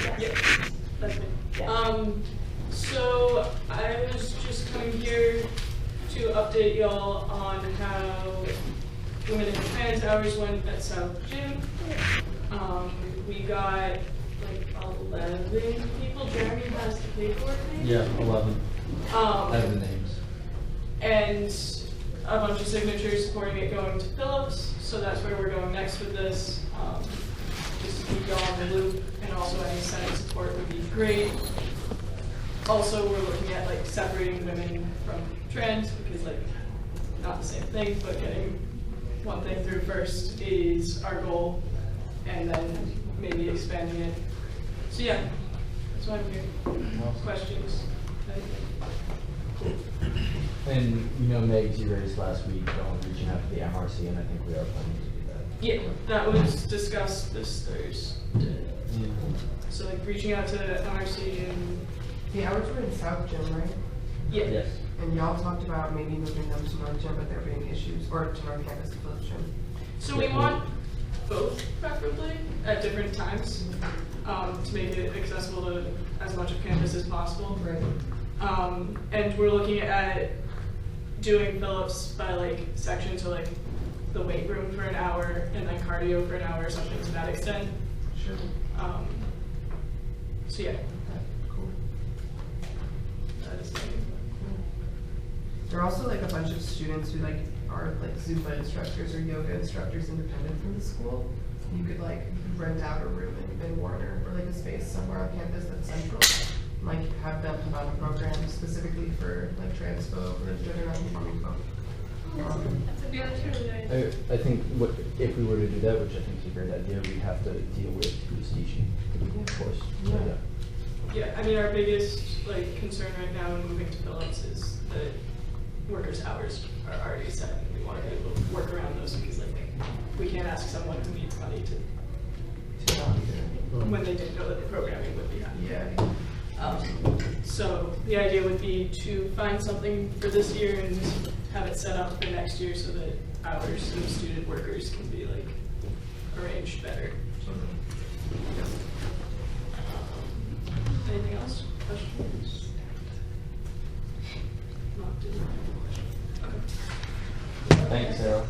Yeah, that's me. Yeah. So I was just coming here to update y'all on how women and trans hours went at South Gym. We got like 11 people. Jeremy has the paperwork. Yeah, 11. I have the names. And a bunch of signatures supporting it going to Phillips. So that's where we're going next with this. Just to keep y'all in the loop, and also any Senate support would be great. Also, we're looking at like separating women from trans because like not the same thing, but getting one thing through first is our goal, and then maybe expanding it. So yeah, that's why I'm here. Questions? And you know, Megs, you raised last week on reaching out to the MRC, and I think we are planning to do that. Yeah, that was discussed this Thursday. Yeah. So like reaching out to MRC and The hours were in South Gym, right? yeah. Yes. And y'all talked about maybe moving them to North Gym, but there being issues, or to North Campus to Phillips Gym. So we want both preferably at different times to make it accessible to as much of campus as possible. Right. And we're looking at doing Phillips by like section, so like the weight room for an hour and then cardio for an hour or something to that extent. Sure. So yeah, Cool. that is like, There are also like a bunch of students who like are like Zumba instructors or yoga instructors independent from the school. You could like rent out a room in Warner or like a space somewhere on campus that's central. And, like have them put on a program specifically for like trans folk or gender non-conforming folk. yeah, that's really nice. I think what if we were to do that, which I think is a great idea, we'd have to deal with who's teaching, of course. So, Yeah. Yeah, I mean, our biggest like concern right now in moving to Phillips is that workers' hours are already set, and we want to be able to work around those because like we can't ask someone who needs money to when they didn't know that the programming would be happening. Yeah. So the idea would be to find something for this year and have it set up for next year so that hours of student workers can be like arranged better. Anything else? Questions? Not doing okay. Thanks, Sarah.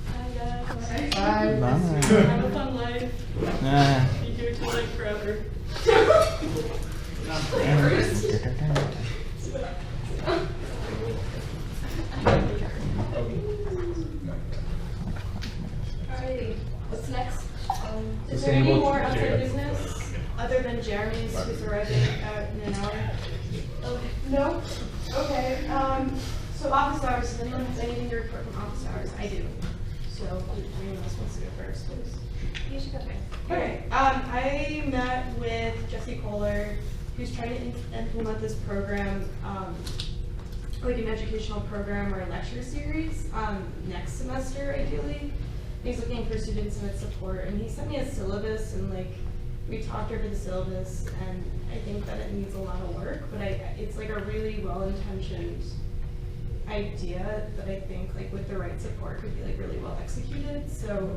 Hi guys. Bye. Have a fun life. Be here till like forever. Alrighty, what's next? Is there any more outside business other than Jeremy's who's arriving in an hour? Okay. No? Okay, so office hours, does anyone have anything to report from office hours? I do. So, anyone else wants to go first, please? You should go first. Okay, I met with Jesse Kohler, who's trying to implement this program, like an educational program or a lecture series, next semester ideally. He's looking for student Senate support, and he sent me a syllabus, and like, we talked over the syllabus, and I think that it needs a lot of work, but it's like a really well-intentioned idea that I think like with the right support could be like really well executed. So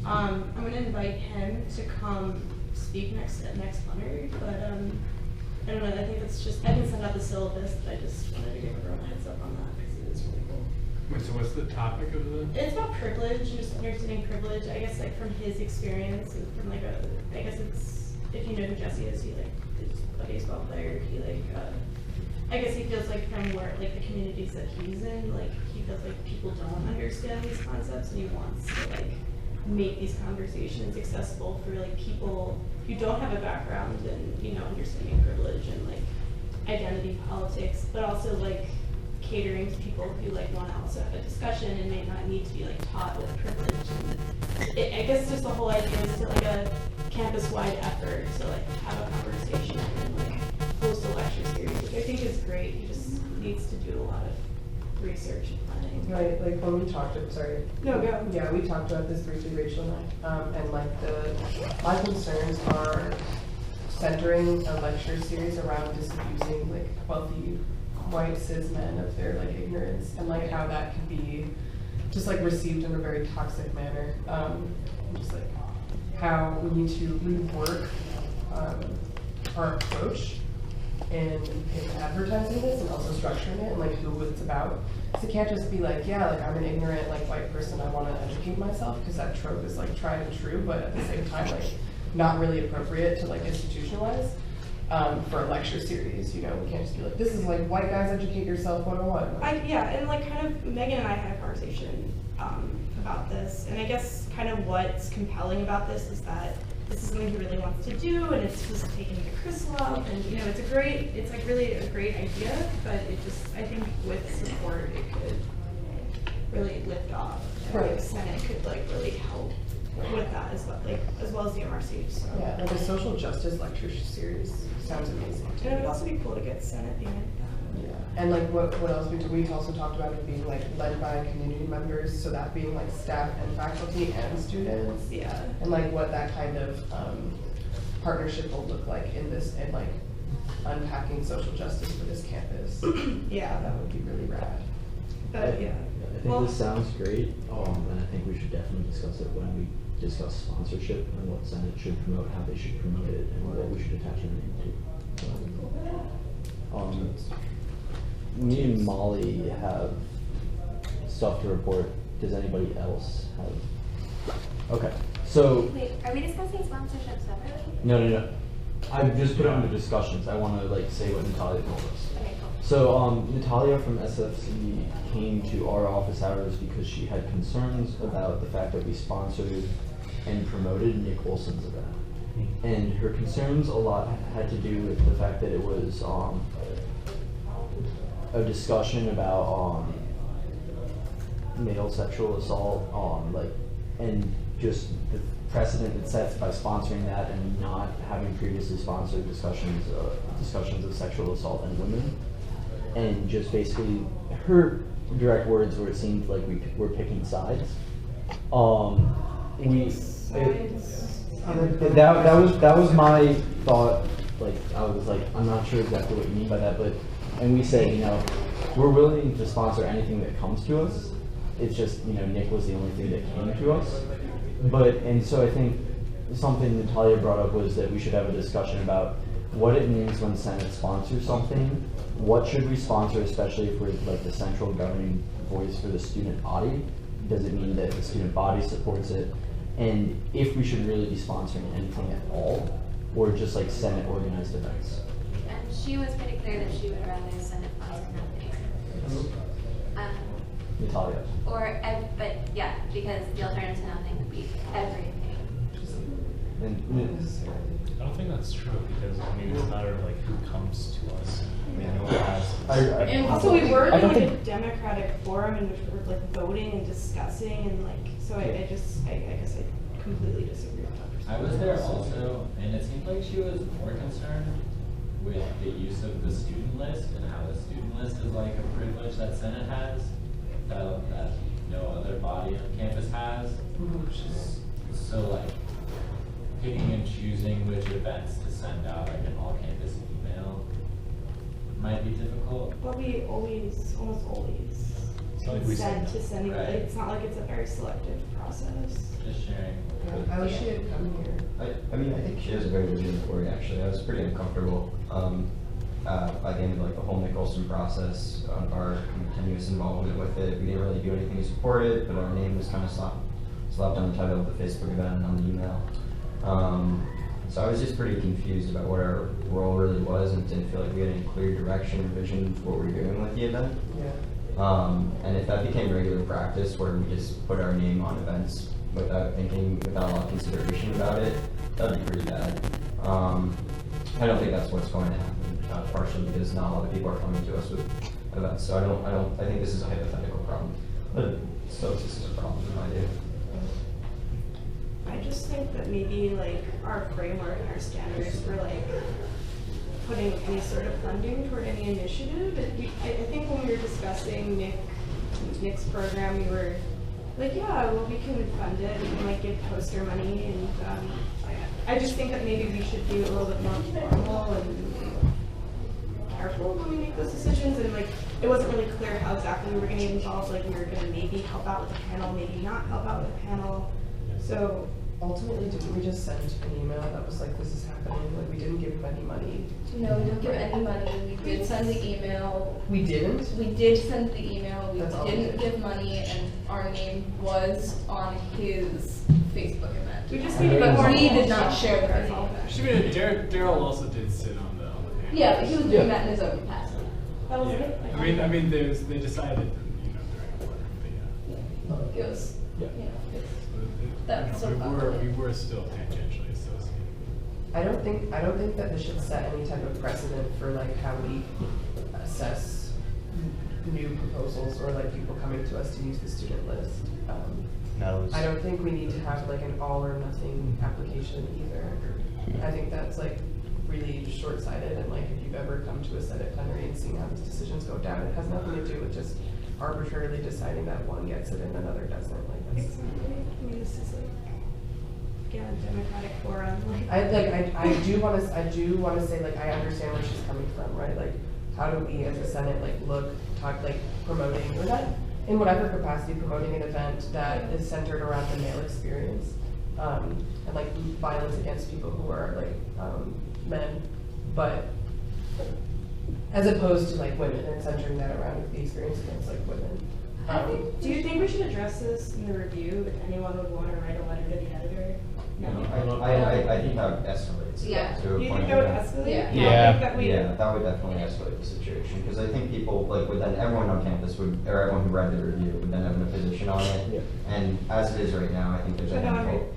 I'm gonna invite him to come speak next plenary, but I don't know, I think it's just, I can send out the syllabus, but I just wanted to give everyone a heads up on that because it is really cool. Wait, so what's the topic of the? It's about privilege and just understanding privilege, I guess like from his experience and from like I guess it's, if you know who Jesse is, he like is a baseball player, he like, I guess he feels like from where, like the communities that he's in, like he feels like people don't understand these concepts and he wants to like make these conversations accessible for like people who don't have a background in, you know, understanding privilege and like identity politics, but also like catering to people who like want to also have a discussion and may not need to be like taught with privilege. I guess just the whole idea is to like a campus-wide effort to like have a conversation and like host a lecture series, which I think is great. He just needs to do a lot of research and planning. Right, like when we talked, sorry. No, go. Yeah, we talked about this briefly, Rachel and I, and like my concerns are centering a lecture series around disabusing like wealthy white cis men of their like ignorance and like how that can be just like received in a very toxic manner. Just like how we need to rework our approach in advertising this and also structuring it and like who it's about. So it can't just be like, yeah, like I'm an ignorant like white person, I want to educate myself, because that trope is like tried and true, but at the same time like not really appropriate to like institutionalize for a lecture series. You know, we can't just be like, this is like white guys educate yourself 101. Yeah, and like kind of Megan and I had a conversation about this, and I guess kind of what's compelling about this is that this is something he really wants to do, and it's just taken to Chris love, and you know, it's like really a great idea, but it just, I think with support, it could really lift off. And Right. the Senate could like really help with that as well, like as well as the MRC. So. Yeah, like a social justice lecture series sounds amazing. And it would also be cool to get Senate being in. Yeah, and like what else we also talked about it being like led by community members, so that being like staff and faculty and students. Yeah. And like what that kind of partnership will look like in this, and like unpacking social justice for this campus. Yeah. That would be really rad. But yeah. I think this sounds great, and I think we should definitely discuss it when we discuss sponsorship and what Senate should promote, how they should promote it, and what we should attach our name to. Me and Molly have stuff to report. Does anybody else have? Okay, so. Wait, are we discussing sponsorship separately? No. I've just put it under discussions. I want to like say what Natalia told us. Okay, cool. So Natalia from SFC came to our office hours because she had concerns about the fact that we sponsored and promoted Nick Olson's event. And her concerns a lot had to do with the fact that it was a discussion about male sexual assault, and just the precedent it sets by sponsoring that and not having previously sponsored discussions of sexual assault and women. And just basically, her direct words were, it seemed like we were picking sides. That was my thought. Like, I was like, I'm not sure exactly what you mean by that, but, and we said, you know, we're willing to sponsor anything that comes to us. It's just, you know, Nick was the only thing that came to us. But, and so I think something Natalia brought up was that we should have a discussion about what it means when Senate sponsors something. What should we sponsor, especially if we're like the central governing voice for the student body? Does it mean that the student body supports it? And if we should really be sponsoring anything at all, or just like Senate organized events? And she was pretty clear that she would rather Senate sponsor nothing. Natalia. But yeah, because the alternative to nothing would be everything. I don't think that's true, because I mean, it's a matter of like who comes to us. I mean, no one has. And also, we were I don't doing a think- democratic forum in which we were like voting and discussing, and like, so I guess I completely disagree with that. I was there also, and it seemed like she was more concerned with the use of the student list and how the student list is like a privilege that Senate has, that no other body on campus has, which is so like picking and choosing which events to send out like an all-campus email might be difficult. But we almost always It's not like we consent said to sending, Right. it's not like it's a very selective process. Just sharing. I wish she had come here. I mean, I think she has a very legitimate worry, actually. I was pretty uncomfortable by the end of like the whole Nick Olson process, our continuous involvement with it. We didn't really do anything to support it, but our name was kind of slapped on the title of the Facebook event and on the email. So I was just pretty confused about what our role really was, and didn't feel like we had any clear direction or vision for what we were doing with the event. Yeah. And if that became regular practice, where we just put our name on events without thinking, without a lot of consideration about it, that'd be pretty bad. I don't think that's what's going to happen, partially because not a lot of people are coming to us with events. So I think this is a hypothetical problem, but still, this is a problem in my view. I just think that maybe like our framework and our standards for like putting any sort of funding toward any initiative, I think when we were discussing Nick's program, we were like, yeah, well, we can fund it, we can like give poster money, and I just think that maybe we should be a little bit more formal and careful when we make those decisions, and like, it wasn't really clear how exactly we were gonna get involved, like we were gonna maybe help out with the panel, maybe not help out with the panel, so. Ultimately, didn't we just send an email that was like, this is happening, like we didn't give him any money, No, we didn't give any money. We did send the email. We didn't? We did send the email. We That's all we didn't did. give money, and our name was on his Facebook event. We just need to But get we more did not share the Facebook event. Should be Daryl also did sit on the panel. Yeah, but he was doing that in his own capacity. That was Yeah. it. I mean, they decided, during the board, but It was, Yeah. you know, it's, yeah. That's so We complicated. were still tangentially associated. I don't think that this should set any type of precedent for like how we assess new proposals or like people coming to us to use the student list. No, I don't think we need to have like an all or nothing application either. I think that's like really short-sighted, and like if you've ever come to a Senate plenary and seen how these decisions go down, it has nothing to do with just arbitrarily deciding that one gets it and another doesn't. Like that's, Exactly. I mean, this is like, again, a democratic forum. I do want to say like I understand where she's coming from, right? Like how do we as a Senate like talk like promoting or not in whatever capacity promoting an event that is centered around the male experience and like violence against people who are like men, but as opposed to like women and centering that around the experience against like women. Do you think we should address this in the review? If anyone would want to write a letter to the editor? No. I think that would escalate Yeah. to a Do you point think that would where- escalate? Yeah. Yeah. I think that we. Yeah, that would definitely escalate the situation, because I think people, like, would then, everyone on campus would, or everyone who read the review would then have a position on it. Yeah. And as it is right now, I think there's a But no, I handful. mean,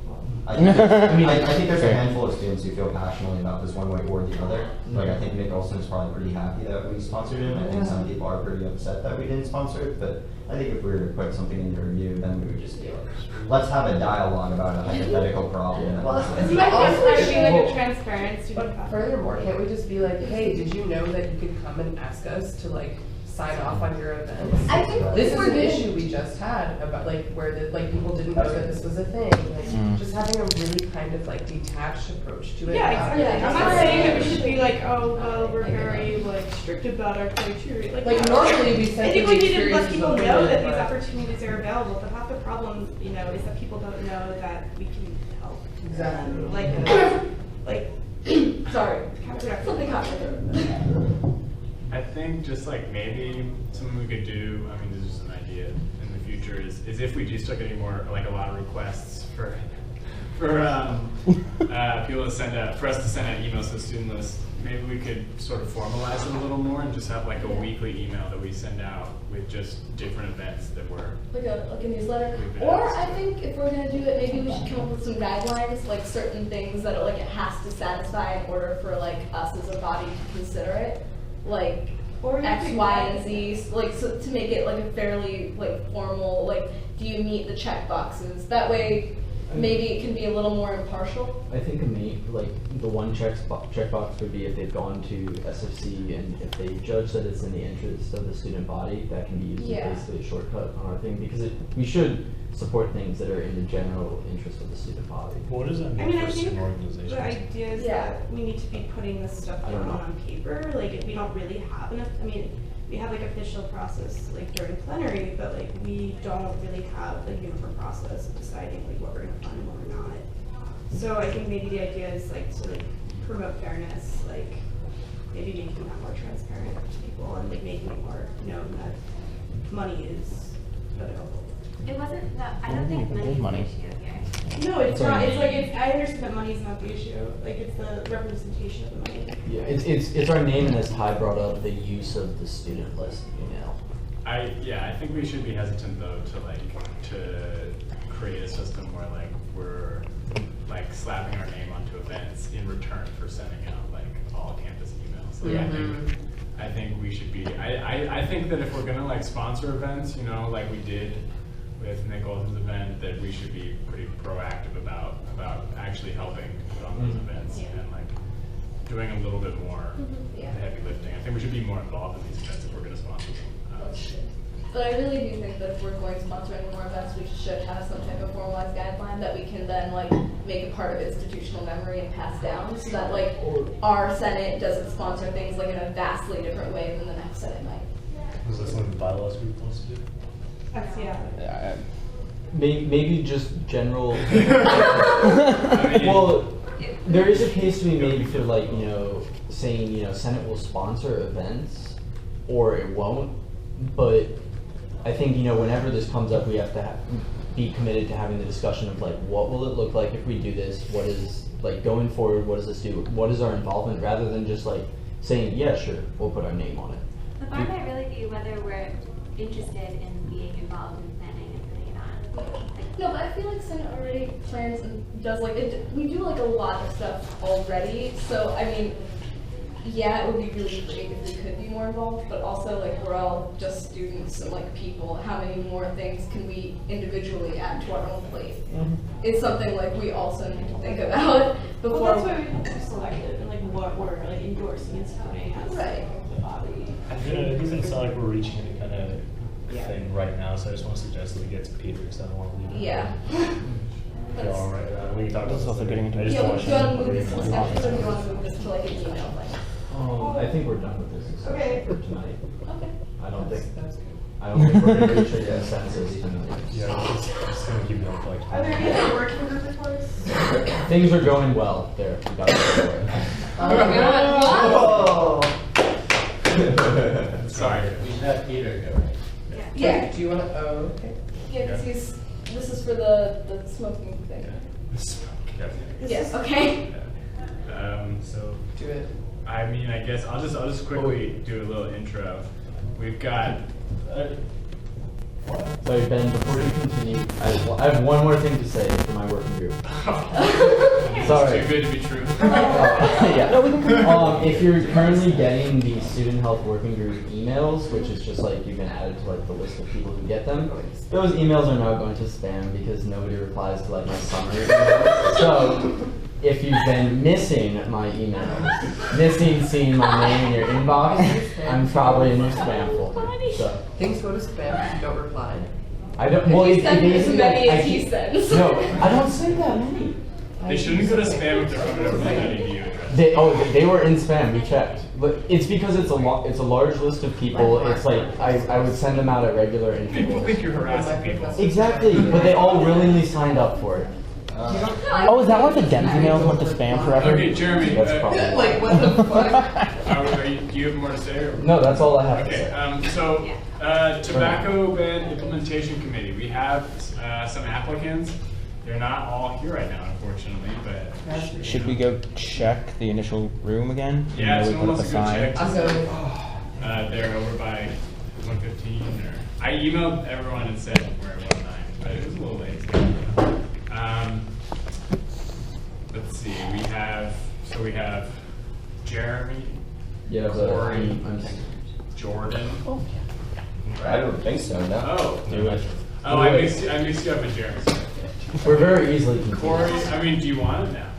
I think, I mean, I think there's a fair. handful of students who feel passionately about this one way or the other. Like, I think Nick Olson is probably pretty happy that we sponsored him. I think some people are pretty upset that we didn't sponsor it, but I think if we were to put something in the review, then we would just be like, let's have a dialogue about a hypothetical problem. Well, This We might also also be like should- a transparent student. But furthermore, can't we just be like, hey, did you know that you could come and ask us to like sign off on your events? I think This is we're an good. issue we just had about like where the like people didn't know that this was a thing. Like just having a really kind of like detached approach to it. Yeah, without- exactly. Yeah, I'm that's not why saying I that we think should be like, oh, well, we're very like strict about our criteria. Like no. normally we I said think the we need to let experiences people of know women, that these but- opportunities are available. But half the problem, is that people don't know that we can help. Exactly. Like, Sorry, counterproductive. something happened. I think just like maybe something we could do, I mean, this is just an idea in the future, is if we just took any more, like a lot of requests for people to send out, for us to send out emails to the student list, maybe we could sort of formalize it a little more and just have like a weekly email that we send out with just different events that we're, Like a newsletter. We've been Or asked. I think if we're gonna do it, maybe we should come up with some guidelines, like certain things that like it has to satisfy in order for like us as a body to consider it. Like Or you X, could Y, get- and Z, like so to make it like a fairly like formal, like do you meet the check boxes? That way maybe it can be a little more impartial. I think the one checkbox would be if they've gone to SFC and if they judge that it's in the interest of the student body, that can be used Yeah. as basically a shortcut on our thing, because we should support things that are in the general interest of the student body. What does that I mean mean, I for think student organizations? the idea is Yeah. that we need to be putting this stuff I don't down know. on paper. Like, if we don't really have enough, I mean, we have like official process like during plenary, but like we don't really have a uniform process of deciding like what we're gonna fund and what we're not. So I think maybe the idea is like to like promote fairness, like maybe making that more transparent to people and like making it more known that money is available. It wasn't that, I don't think money is the issue here. No, it's not. It's like I understand that money is not the issue. Like it's the representation of the money. Yeah, it's our name, and as Ty brought up, the use of the student list email. I think we should be hesitant though to create a system where like we're like slapping our name onto events in return for sending out like all campus emails. Like I think we should be, I think that if we're gonna like sponsor events, like we did with Nick Olson's event, that we should be pretty proactive about actually helping put on those events and like doing a little bit more Yeah. heavy lifting. I think we should be more involved in these events if we're gonna sponsor them. But I really do think that if we're going to sponsor any more events, we should have some type of formalized guideline that we can then like make a part of institutional memory and pass down, so that like our Senate doesn't sponsor things like in a vastly different way than the next Senate might. Is this something the bylaws group wants to do? That's Maybe just general. I mean, Well, there is a case to be made for like, you know, saying, you know, Senate will sponsor events or it won't, but I think, you know, whenever this comes up, we have to be committed to having the discussion of like, what will it look like if we do this? What is, like, going forward, what does this do? What is our involvement, rather than just like saying, yeah, sure, we'll put our name on it. The bar might really be whether we're interested in being involved in planning and putting it on. Like, No, but I feel like Senate already plans and does like, we do like a lot of stuff already, so I mean, yeah, it would be really great if we could be more involved, but also like we're all just students and like people, how many more things can we individually add to our own plate? It's something like we also need to think about before. Well, that's why we have to select it and like what we're like endorsing and supporting as Right. the body. It doesn't sound like we're reaching any kind of thing right now, so I just want to suggest that we get to Peter, because I don't want to leave it. Yeah. Feel all right. We can talk about That's also this getting later. into I just Yeah, don't do you want to move this to want discussion, or do you want to move this to like an email thing? I think we're done with this discussion Okay. for tonight. Okay. I don't think, That's good. I don't think we're gonna reach a consensus tonight. Yeah, I'm just gonna keep going for like. Are there any other working group reports? Things are going well there. We got it for it. Oh Oh. Sorry. We should have Peter go, right? Yeah. Do you wanna, oh, okay. Yeah, because this is for the smoking thing. Yes, okay. So, Do it. I mean, I guess I'll just quickly do a little intro. We've got, Sorry, Ben, before you continue, I have one more thing to say for my working group. Sorry. Too good to be true. Yeah. If you're currently getting the student health working group emails, which is just like you've been added to like the list of people who get them, those emails are now going to spam because nobody replies to like my summary emails. So if you've been missing my emails, missing seeing my name in your inbox, I'm probably in your spam folder. So Things go to spam because you don't reply. I don't. If Well, you it send as basically, many I as he keep- sends. No, I don't send that many. They shouldn't go to spam if they're from an edu address. They were in spam. We checked, but it's because it's a large list of people. It's like I would send them out at regular People intervals. think you're harassing people. Exactly, but they all willingly signed up for it. Oh, is that why the Dems emails went to spam forever? Okay, Jeremy. That's probably Like, what the fuck? Do you have more to say? Or? No, that's all I have to Okay. say. Tobacco Ban Implementation Committee. We have some applicants. They're not all here right now, unfortunately, but. Should we go check the initial room again? Even Yeah, though we someone put wants up to a go sign? check. I'm going. They're over by 115 or, I emailed everyone and said we're at 19, but it was a little late. Let's see, we have Jeremy, Yeah, but Corey, I'm Jordan. I don't think so, no. Oh, Do it. oh, I mixed you up with Jeremy. we're very easily confused. Corey, I mean, do you want it now?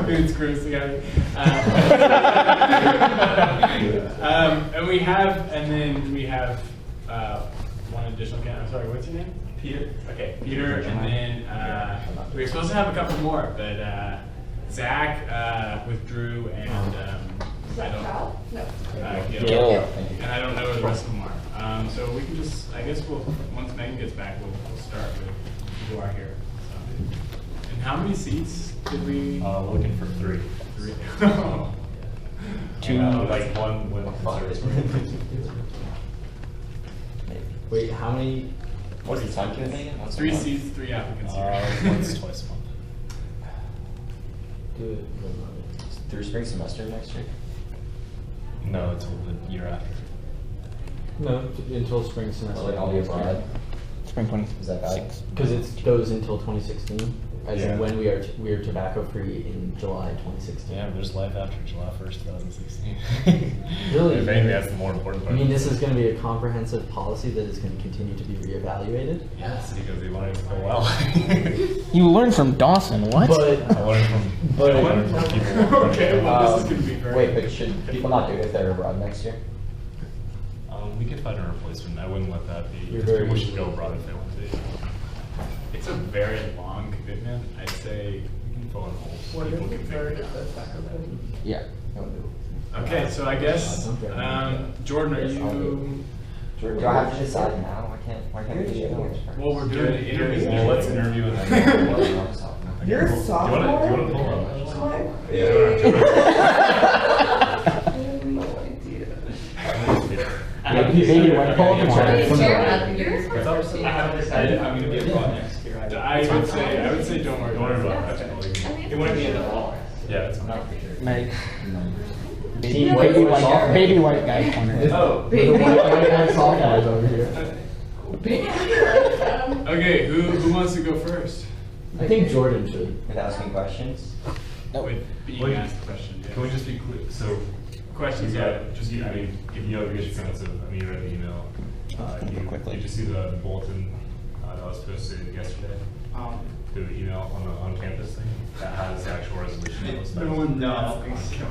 It's gross together. And then we have one additional candidate. I'm sorry, what's your name? Peter. Okay, Peter, and then we were supposed to have a couple more, but Zach withdrew, and I don't. No. Gil. And I don't know where the rest of them are. So we can just, I guess once Megan gets back, we'll start with who are here. So. And how many seats did we? We're looking for 3. 3. Two. Like one with Wait, how many? What's the time period again? Once a 3 month? seats, 3 applicants here. once, twice a month. Good. Through spring semester next year? No, it's the year after. No, until spring Or semester. like all the abroad? Spring Is that bad? 26. Because it goes until 2016, as Yeah. in when we are tobacco free in July 2016. Yeah, there's life after July 1st, 2016. Really? If anything, that's the more important I part. mean, this is going to be a comprehensive policy that is going to continue to be reevaluated. Yes, because we wanted it to go well. You learned from Dawson, what? But I learned from people. Okay, well, this is gonna be very. Wait, but should people not do it if they're abroad next year? We could find a replacement. I wouldn't let that be. You're People very should go abroad if they want to. It's a very long commitment. I'd say we can fill in holes. What People if can it's figure already it out. the faculty? Yeah. Okay, so I guess, Jordan, are you? Do I have to decide now? Why can't we do it? Well, we're doing an interview. Well, let's interview and then. You're a Do you sophomore? wanna pull up? Yeah. Baby white Pull up the chat. Yours? I haven't decided if I'm gonna be abroad next year. I would say don't worry about it. It wouldn't be in the fall. Yeah, it's not. Meg. Team Baby white white, baby white guy corner. Oh. The white sophomores over here. Okay, who wants to go first? I think Jordan should. With asking questions. Wait, being asked the question. Can we just be clear? So, Questions, yeah. just, I mean, if you have a good sense of, I mean, you read the email. Quickly. Did you see the bulletin that was posted yesterday? The email on campus thing that has the actual resolution. That was No, I don't think so.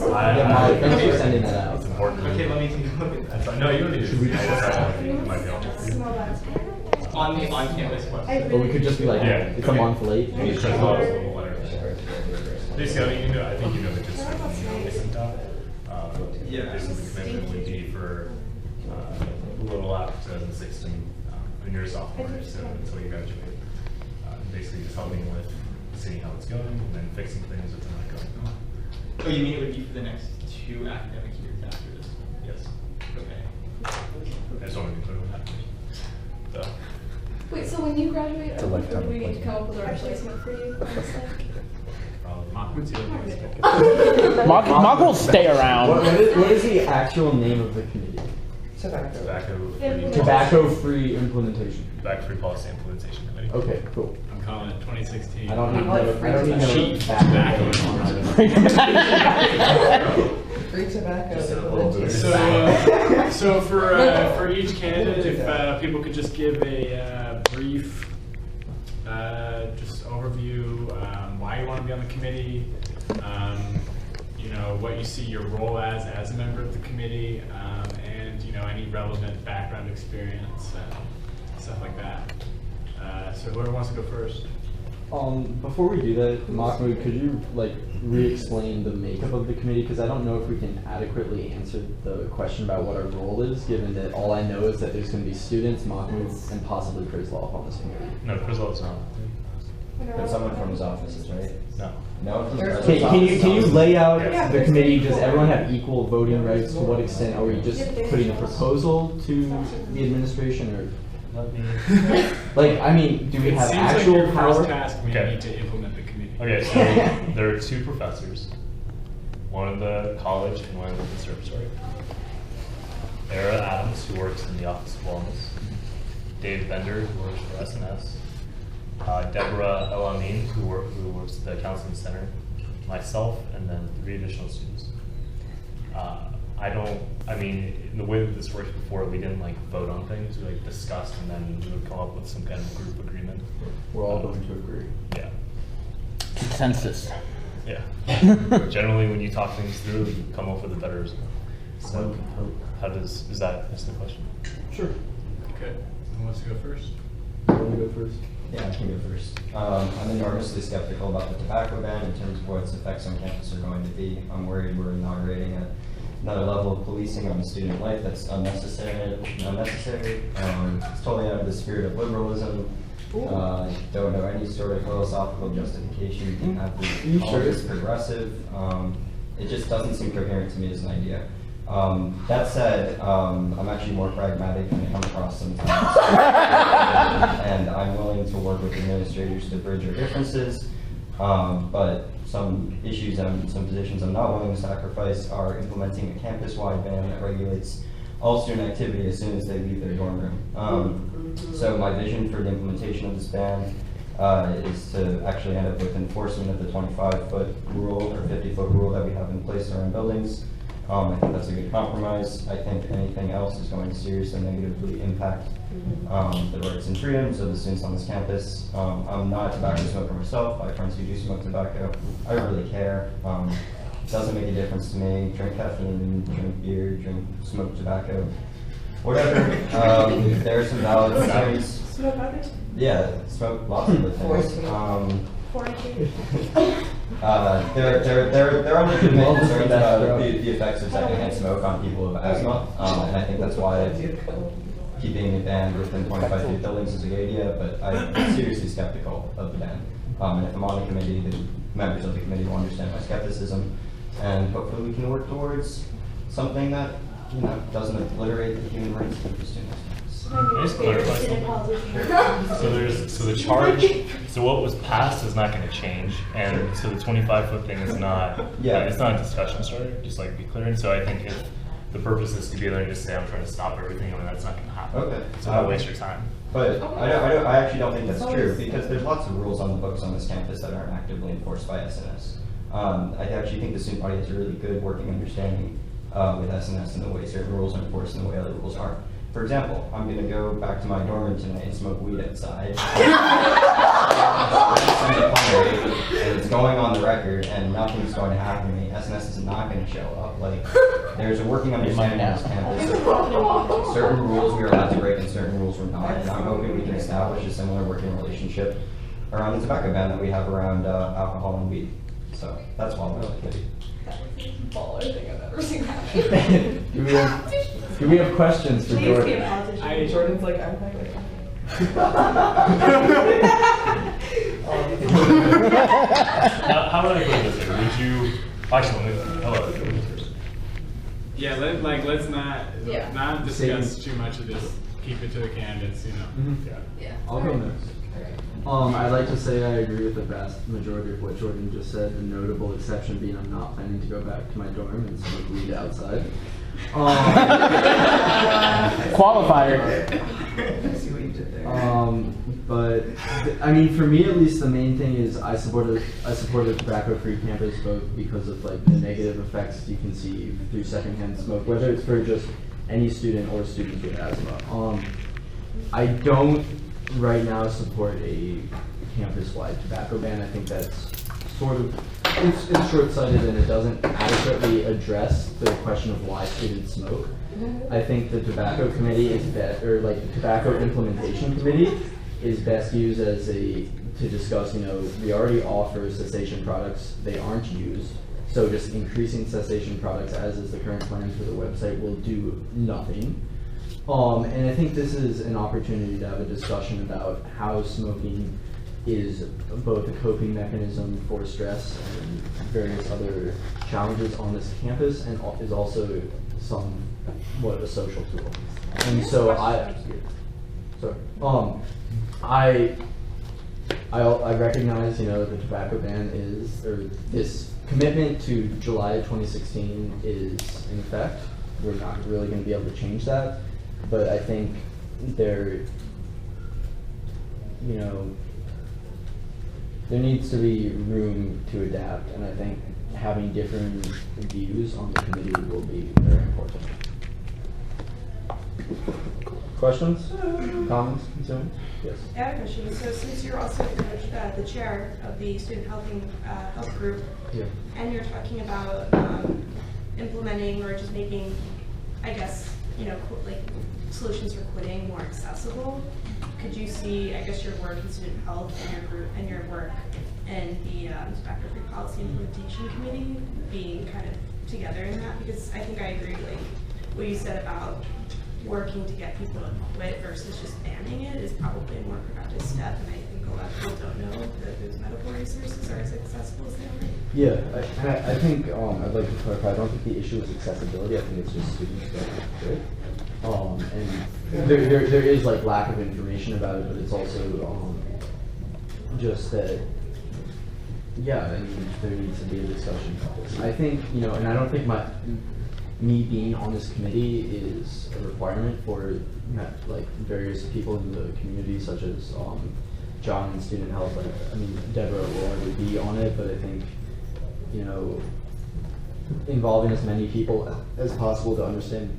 Yeah, Molly, thanks for sending that out. It's important. Okay, let me take a look at that. No, you don't need to. It might be helpful for you. On campus website. Or we could just be like, Yeah, it's a month late. You should have a little letter. Basically, I mean, you know, I think you know the gist of the email they sent out. Yeah. Basically, the commitment would be for a little after 2016, when you're a sophomore, so until you graduate. Basically, just helping with seeing how it's going and then fixing things if they're not going. Oh, you mean it would be for the next 2 academic years after this? Yes. Okay. I just want to be clear on that. So, Wait, so when you graduate, It's a lifetime do we need to appointment. come up with a replacement for you? Mock would see Mock will stay around. What is the actual name of the committee? Tobacco-free implementation. Tobacco-free policy implementation committee. Okay, cool. I'm calling it 2016. I don't need like no, I don't need no cheap tobacco. Free tobacco. Just a little bit. So for each candidate, if people could just give a brief just overview, why you want to be on the committee, you know, what you see your role as a member of the committee, and you know, any relevant background experience, stuff like that. So whoever wants to go first. Before we do that, Mahmoud, could you like re-explain the makeup of the committee? Because I don't know if we can adequately answer the question about what our role is, given that all I know is that there's going to be students, Mahmoud, and possibly Krizlov on this committee. No, Krizlov's not. But someone from his office, right? No. No one from the Can president's you office? lay out Yeah. the committee? Does everyone have equal voting rights? To what extent are we just putting a proposal to the administration, or Let me. like, I mean, do we It have seems like actual your power? first task we Okay. need to implement the committee. Okay, so there are 2 professors, one in the college and one in the conservatory. Era Adams, who works in the Office of Wellness, Dave Bender, who works for SNS, Deborah El-Amin, who works at the Counseling Center, myself, and then 3 additional students. I mean, in the way that this worked before, we didn't like vote on things, we like discussed and then we would come up with some kind of group agreement. We're all going to agree. Yeah. Consensus. Yeah. Generally, when you talk things through, you come up with a better result. So, how does, is that the question? Sure. Okay. Who wants to go first? You want to go first? Yeah, I can go first. I'm enormously skeptical about the tobacco ban in terms of what its effects on campus are going to be. I'm worried we're inaugurating another level of policing on the student life that's unnecessary. It's totally out of the spirit of liberalism. Don't know any sort of philosophical justification you can have for calling this progressive. It just doesn't seem coherent to me as an idea. That said, I'm actually more pragmatic than I come across sometimes. And I'm willing to work with administrators to bridge our differences. But some issues and some positions I'm not willing to sacrifice are implementing a campus-wide ban that regulates all student activity as soon as they leave their dorm room. So my vision for the implementation of this ban is to actually end up with enforcement of the 25-foot rule or 50-foot rule that we have in place around buildings. I think that's a good compromise. I think anything else is going to seriously negatively impact the rights and freedoms of the students on this campus. I'm not a tobacco smoker myself. I have friends who do smoke tobacco. I don't really care. It doesn't make a difference to me. Drink caffeine, drink beer, smoke tobacco, whatever. There are some valid concerns. Smoke others? Yeah, smoke lots of the things. There are legitimate concerns about the effects of secondhand smoke on people with asthma, and I think that's why keeping a band within 25 feet of buildings is a good idea, but I'm seriously skeptical of the ban. And if I'm on the committee, the members of the committee will understand my skepticism, and hopefully we can work towards something that, you know, doesn't obliterate the human rights of the students. Can I just clarify something? So the charge, so what was passed is not gonna change, and so the 25-foot thing is not, it's not a discussion starter, just like be clear. And so I think if the purpose is to be able to just say, I'm trying to stop everything, I mean, that's not gonna happen. Okay. So don't waste your time. But I actually don't think that's true, because there's lots of rules on the books on this campus that aren't actively enforced by SNS. I actually think the student body has a really good working understanding with SNS and the way certain rules are enforced and the way other rules aren't. For example, I'm going to go back to my dorm room tonight and smoke weed outside. And it's going on the record, and nothing's going to happen to me. SNS is not going to show up. Like, there's a working understanding on this campus of certain rules we are allowed to break and certain rules we're not. And I'm hoping we can establish a similar working relationship around the tobacco ban that we have around alcohol and weed. So that's why I'm really good. That was the baller thing I've ever seen happen. Do we have questions for Please Jordan? be a politician. Jordan's like, I'm fine with it. How would I put this here? Would you, actually, let me first. Yeah, let's not Yeah. not discuss too much of this. Keep it to the candidates, you know. Yeah. I'll go next. I'd like to say I agree with the vast majority of what Jordan just said, the notable exception being I'm not planning to go back to my dorm and smoke weed outside. Qualifier. I see what you did there. But I mean, for me at least, the main thing is I support a tobacco-free campus, both because of like the negative effects you can see through secondhand smoke, whether it's for just any student or students with asthma. I don't right now support a campus-wide tobacco ban. I think that's sort of it's short-sighted, and it doesn't adequately address the question of why students smoke. I think the tobacco committee is or like the tobacco implementation committee is best used as to discuss, you know, we already offer cessation products, they aren't used, so just increasing cessation products as is the current plan for the website will do nothing. And I think this is an opportunity to have a discussion about how smoking is both a coping mechanism for stress and various other challenges on this campus, and is also somewhat a social tool. And so I recognize, you know, the tobacco ban is, or this commitment to July 2016 is in effect. We're not really going to be able to change that, but I think there needs to be room to adapt, and I think having different views on the committee will be very important. Questions? Comments? Concerns? Yes. I have a question. So since you're also the chair of the student health group, Yeah. and you're talking about implementing or just making, I guess, you know, like solutions for quitting more accessible, could you see, I guess, your work in student health and your group and your work in the tobacco-free policy implementation committee being kind of together in that? Because I think I agree, like what you said about working to get people to quit versus just banning it is probably a more productive step, and I think a lot of people don't know that those medical resources are as accessible as they are. Yeah, I think I'd like to clarify. I don't think the issue is accessibility. I think it's just students don't quit. And there is like lack of information about it, but it's also just that. Yeah, I mean, there needs to be a discussion about this. I think, you know, and I don't think me being on this committee is a requirement for like various people in the community, such as John in student health. Like, I mean, Deborah will already be on it, but I think, you know, involving as many people as possible to understand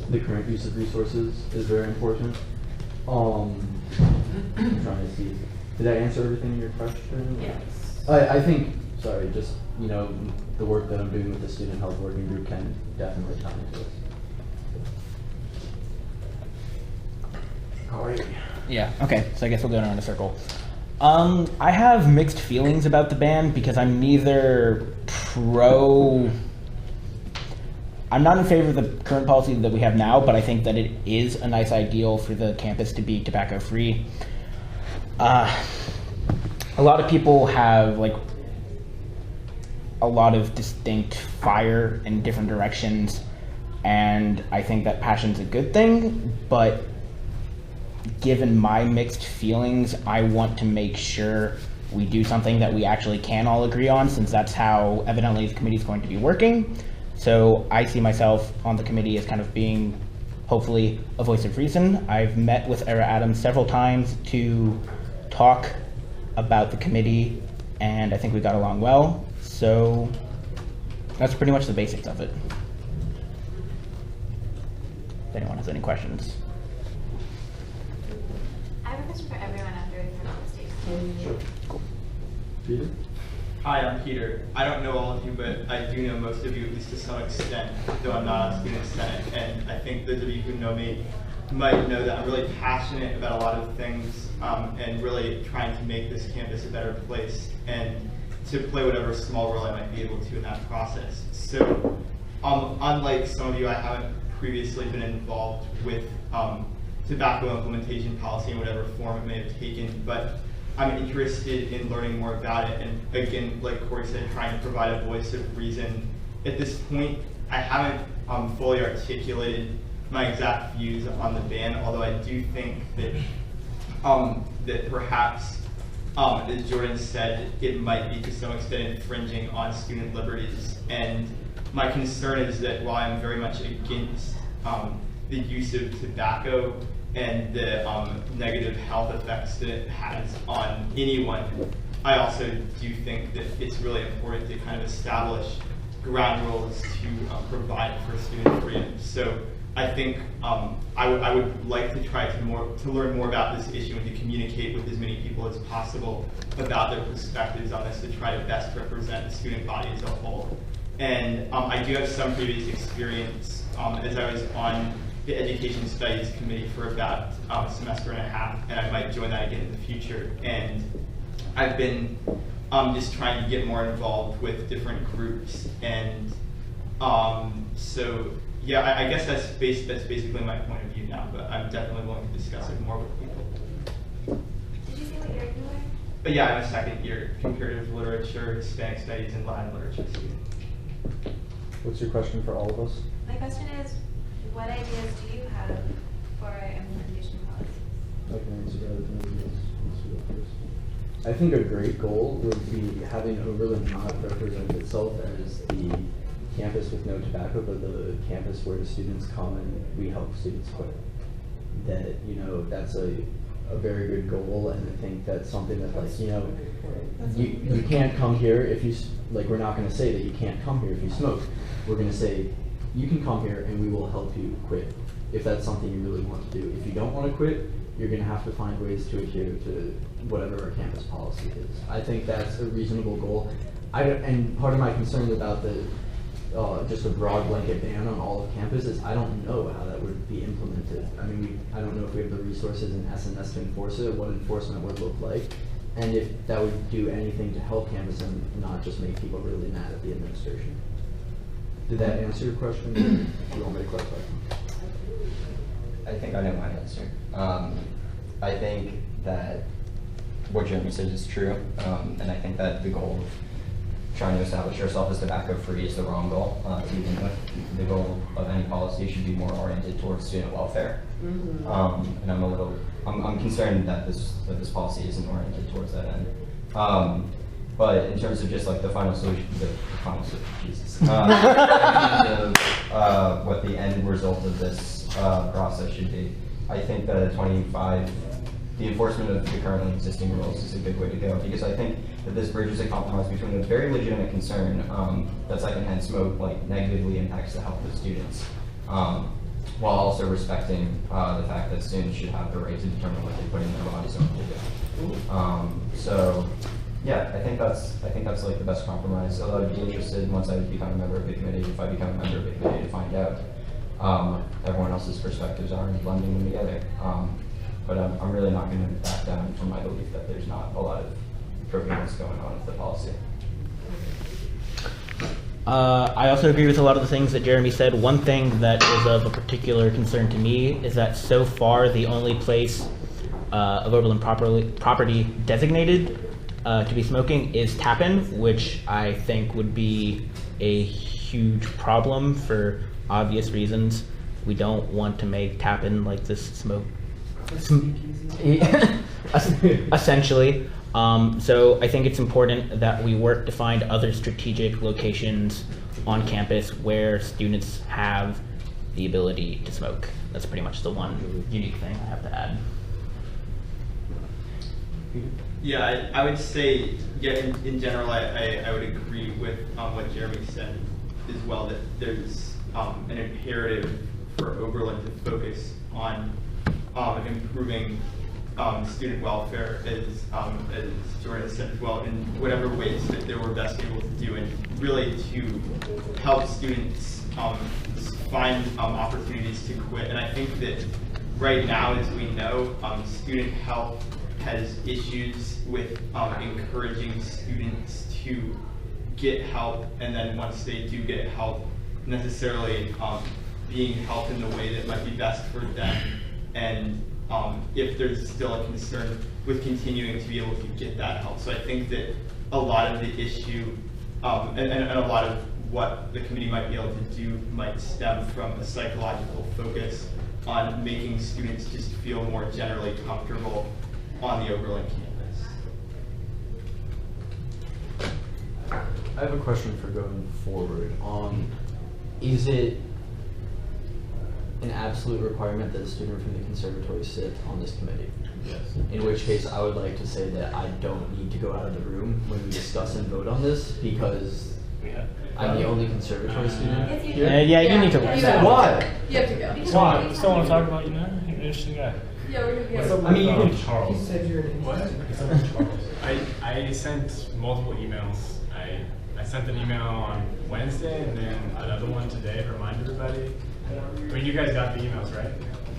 the current use of resources is very important. I'm trying to see. Did I answer everything in your question? Yes. I think, sorry, just, you know, the work that I'm doing with the student health working group can definitely tie into this. How are you? Yeah, okay, so I guess we'll go around a circle. I have mixed feelings about the ban because I'm neither I'm not in favor of the current policy that we have now, but I think that it is a nice ideal for the campus to be tobacco free. A lot of people have like a lot of distinct fire in different directions, and I think that passion's a good thing, but given my mixed feelings, I want to make sure we do something that we actually can all agree on, since that's how evidently the committee is going to be working. So I see myself on the committee as kind of being, hopefully, a voice of reason. I've met with Era Adams several times to talk about the committee, and I think we got along well. So that's pretty much the basics of it. If anyone has any questions. I have a question for everyone after we've heard all the statements. Sure. Cool. Peter? Hi, I'm Peter. I don't know all of you, but I do know most of you, at least to some extent, though I'm not on student senate. And I think those of you who know me might know that I'm really passionate about a lot of things and really trying to make this campus a better place and to play whatever small role I might be able to in that process. So unlike some of you, I haven't previously been involved with tobacco implementation policy in whatever form it may have taken, but I'm interested in learning more about it, and again, like Corey said, trying to provide a voice of reason. At this point, I haven't fully articulated my exact views on the ban, although I do think that that perhaps, as Jordan said, it might be to some extent infringing on student liberties. And my concern is that while I'm very much against the use of tobacco and the negative health effects that it has on anyone, I also do think that it's really important to kind of establish ground rules to provide for student freedom. So I think I would like to try to learn more about this issue and to communicate with as many people as possible about their perspectives on this to try to best represent the student body as a whole. And I do have some previous experience as I was on the Education Studies Committee for about a semester and a half, and I might join that again in the future. And I've been just trying to get more involved with different groups. And so, yeah, I guess that's basically my point of view now, but I'm definitely willing to discuss it more with people. Did you say what year you were? But yeah, I'm a second year comparative literature, Hispanic studies, and Latin literature student. What's your question for all of us? My question is, what ideas do you have for implementation policies? I can answer that if anybody else wants to go first. I think a great goal would be having Oberlin not represent itself as the campus with no tobacco, but the campus where the students come and we help students quit. That, you know, that's a very good goal, and I think that's something that, like, you know, you can't come here if you, like, we're not going to say that you can't come here if you smoke. We're going to say you can come here and we will help you quit if that's something you really want to do. If you don't want to quit, you're going to have to find ways to adhere to whatever our campus policy is. I think that's a reasonable goal. And part of my concern about the just a broad blanket ban on all of campus is I don't know how that would be implemented. I mean, I don't know if we have the resources in SNS to enforce it, what enforcement would look like, and if that would do anything to help campus and not just make people really mad at the administration. Did that answer your question? Or do you want me to clarify? I think I know my answer. I think that what Jeremy said is true, and I think that the goal of trying to establish ourselves as tobacco-free is the wrong goal to begin with. The goal of any policy should be more oriented towards student welfare. And I'm concerned that this policy isn't oriented towards that end. But in terms of just like the final solution, Jesus. In terms of what the end result of this process should be, I think that the enforcement of the currently existing rules is a good way to go, because I think that this bridges a compromise between a very legitimate concern that secondhand smoke negatively impacts the health of students, while also respecting the fact that students should have the right to determine what they put in their bodies and what they do. So, yeah, I think that's like the best compromise. Although I'd be interested, once I become a member of the committee, if I become a member of the committee, to find out everyone else's perspectives are and blending them together. But I'm really not going to back down from my belief that there's not a lot of trickiness going on with the policy. I also agree with a lot of the things that Jeremy said. One thing that is of a particular concern to me is that so far the only place of Oberlin property designated to be smoking is Tappan, which I think would be a huge problem for obvious reasons. We don't want to make Tappan like this smoke. Essentially. So I think it's important that we work to find other strategic locations on campus where students have the ability to smoke. That's pretty much the one unique thing I have to add. Yeah, I would say, yeah, in general, I would agree with what Jeremy said as well, that there's an imperative for Oberlin to focus on improving student welfare, as Jordan said as well, in whatever ways that they were best able to do, and really to help students find opportunities to quit. And I think that right now, as we know, student health has issues with encouraging students to get help, and then once they do get help, necessarily being helped in the way that might be best for them. And if there's still a concern with continuing to be able to get that help. So I think that a lot of the issue and a lot of what the committee might be able to do might stem from a psychological focus on making students just feel more generally comfortable on the Oberlin campus. I have a question for going forward. Is it an absolute requirement that a student from the conservatory sit on this committee? Yes. In which case, I would like to say that I don't need to go out of the room when we discuss and vote on this, because I'm the only conservatory student Yes, you here. do. Yeah, you need to. Why? You have to go. Why? You still want to talk about you, man? You're an interesting guy. Yeah, we're gonna I mean, you can. Charles. He said your name. What? I sent multiple emails. I sent an email on Wednesday and then another one today to remind everybody. I mean, you guys got the emails, right?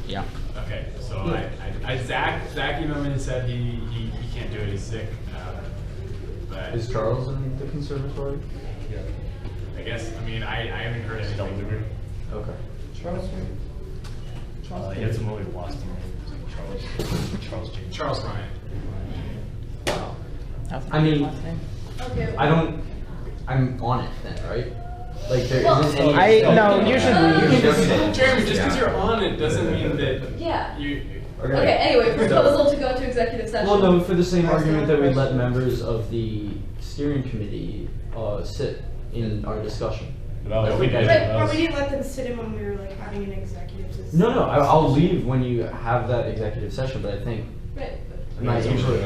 Yeah. Okay, so Zach emailed me and said he can't do it, he's sick. But Is Charles in the conservatory? Yeah. I guess, I mean, I haven't heard anything. Double degree. Okay. Charles, He had some movie lost him. Charles James. Charles Ryan. I mean, Okay. I'm on it then, right? Like there Well, isn't any. No, usually Jeremy, just because you're on it doesn't mean that Yeah. you. Okay, anyway, proposal to go into executive session. Well, no, for the same argument that we let members of the steering committee sit in our discussion. Well, we did. But we didn't let them sit in when we were like having an executive session. No, I'll leave when you have that executive session, but I think Right. not usually.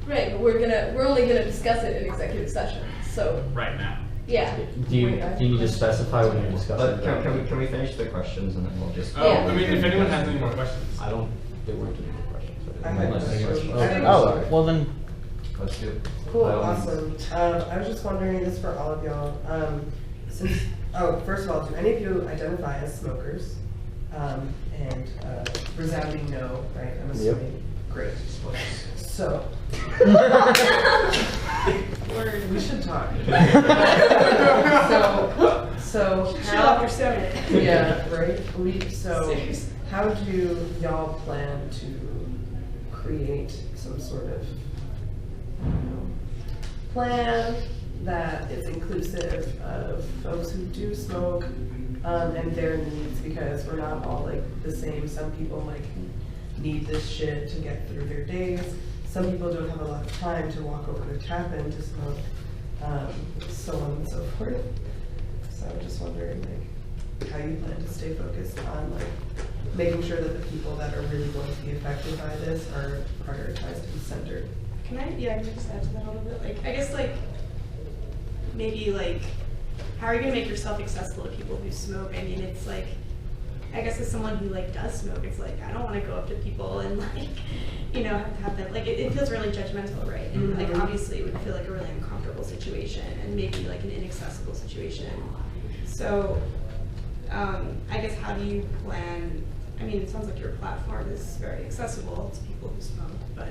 Right, but we're only gonna discuss it in executive session, so, Right now. yeah. Do you need to specify when you're discussing? Can we finish the questions and then we'll just? Oh, I mean, if anyone has any more questions. I don't. There weren't any more questions. I had Unless- questions. Okay. Oh, well then, Let's do it. Cool, awesome. I was just wondering this for all of y'all. First of all, do any of you identify as smokers? And resounding no, right? I'm assuming. Great. So. We should talk. So Shoot off your stomach. yeah, right. How do y'all plan to create some sort of plan that is inclusive of folks who do smoke and their needs, because we're not all like the same. Some people like need this shit to get through their days. Some people don't have a lot of time to walk over to Tappan to smoke, so on and so forth. So I'm just wondering like how you plan to stay focused on like making sure that the people that are really going to be affected by this are prioritized and centered. Can I just add to that a little bit? Like, I guess like, maybe like, how are you gonna make yourself accessible to people who smoke? I mean, it's like, I guess as someone who like does smoke, it's like, I don't wanna go up to people and like, have them, like, it feels really judgmental, right? And like, obviously it would feel like a really uncomfortable situation and maybe like an inaccessible situation. So, I guess how do you plan, I mean, it sounds like your platform is very accessible to people who smoke, but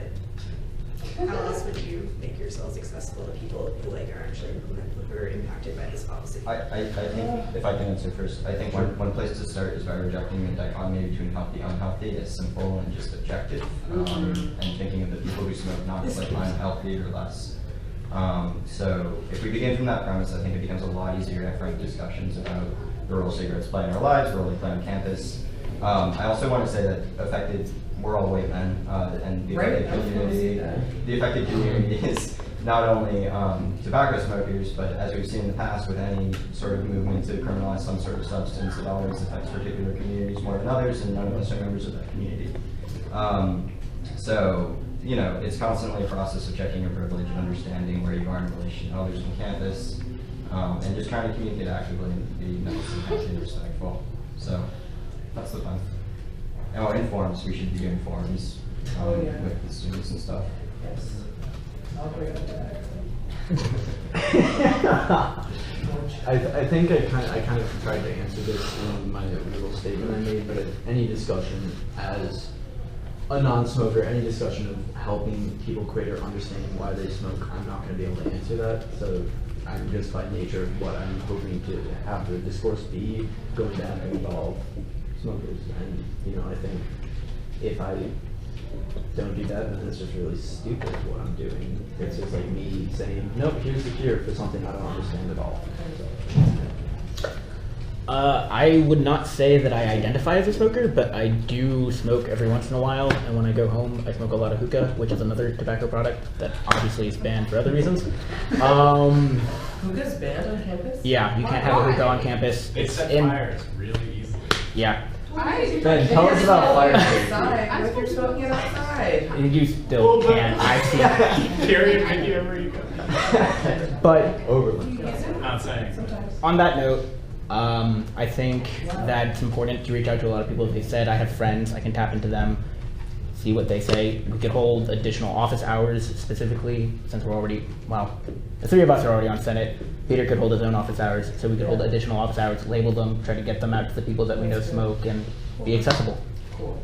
how else would you make yourselves accessible to people who like are actually who are impacted by this policy? I think, if I can answer first, I think one place to start is by rejecting the dichotomy between healthy and unhealthy as simple and just objective, and thinking of the people who smoke not as like unhealthy or less. So if we begin from that premise, I think it becomes a lot easier to have frank discussions about the role cigarettes play in our lives, the role they play on campus. I also want to say that affected, we're all white men, and the affected community is not only tobacco smokers, but as we've seen in the past with any sort of movement to criminalize some sort of substance, it always affects particular communities more than others, and none of us are members of that community. So, you know, it's constantly a process of checking your privilege and understanding where you are in relation to others on campus, and just trying to communicate actively and be nice and healthy and respectful. So, that's the plan. And in forums, we should be doing forums with the students and stuff. Yes. I'll bring it I think I kind of tried to answer this in my little statement I made, but any discussion as a non-smoker, any discussion of helping people quit or understanding why they smoke, I'm not going to be able to answer that. So I'm just by nature of what I'm hoping to have the discourse be going down to involve smokers. And, you know, I think if I don't do that, then it's just really stupid what I'm doing. It's just like me saying, nope, here's the cure for something I don't understand at all. I would not say that I identify as a smoker, but I do smoke every once in a while, and when I go home, I smoke a lot of hookah, which is another tobacco product that obviously is banned for other reasons. Hookah's banned on campus? Yeah, you can't have a hookah on campus. It set fires really easily. Yeah. Ben, tell us about fire outside. What if you're smoking it outside? You still can. I've seen it. Carry it with you everywhere you go. But Oberlin. Not saying. on that note, I think that it's important to reach out to a lot of people. As they said, I have friends, I can tap into them, see what they say. We could hold additional office hours specifically, since we're already, well, the three of us are already on Senate. Peter could hold his own office hours, so we could hold additional office hours, label them, try to get them out to the people that we know smoke, and be accessible. Cool.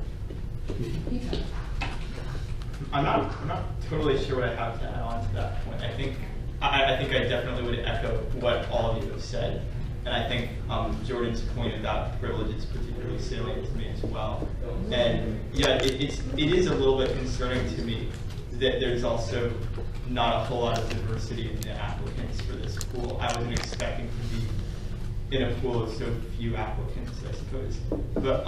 I'm not totally sure what I have to add on to that point. I think I definitely would echo what all of you have said. And I think Jordan's point about privilege is particularly salient to me as well. And yeah, it is a little bit concerning to me that there's also not a whole lot of diversity in the applicants for this pool. I wasn't expecting to be in a pool of so few applicants, I suppose. But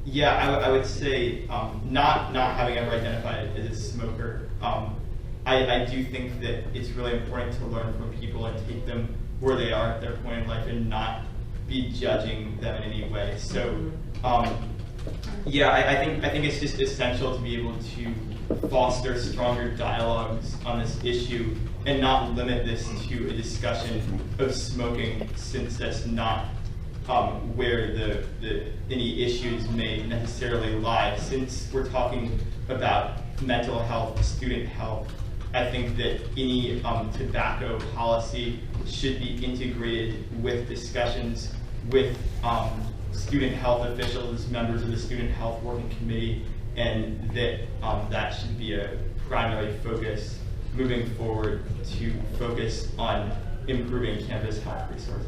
yeah, I would say not having ever identified as a smoker, I do think that it's really important to learn from people and take them where they are at their point in life and not be judging them in any way. So yeah, I think it's just essential to be able to foster stronger dialogues on this issue and not limit this to a discussion of smoking, since that's not where any issues may necessarily lie. Since we're talking about mental health, student health, I think that any tobacco policy should be integrated with discussions with student health officials, members of the Student Health Working Committee, and that that should be a primary focus moving forward to focus on improving campus health resources.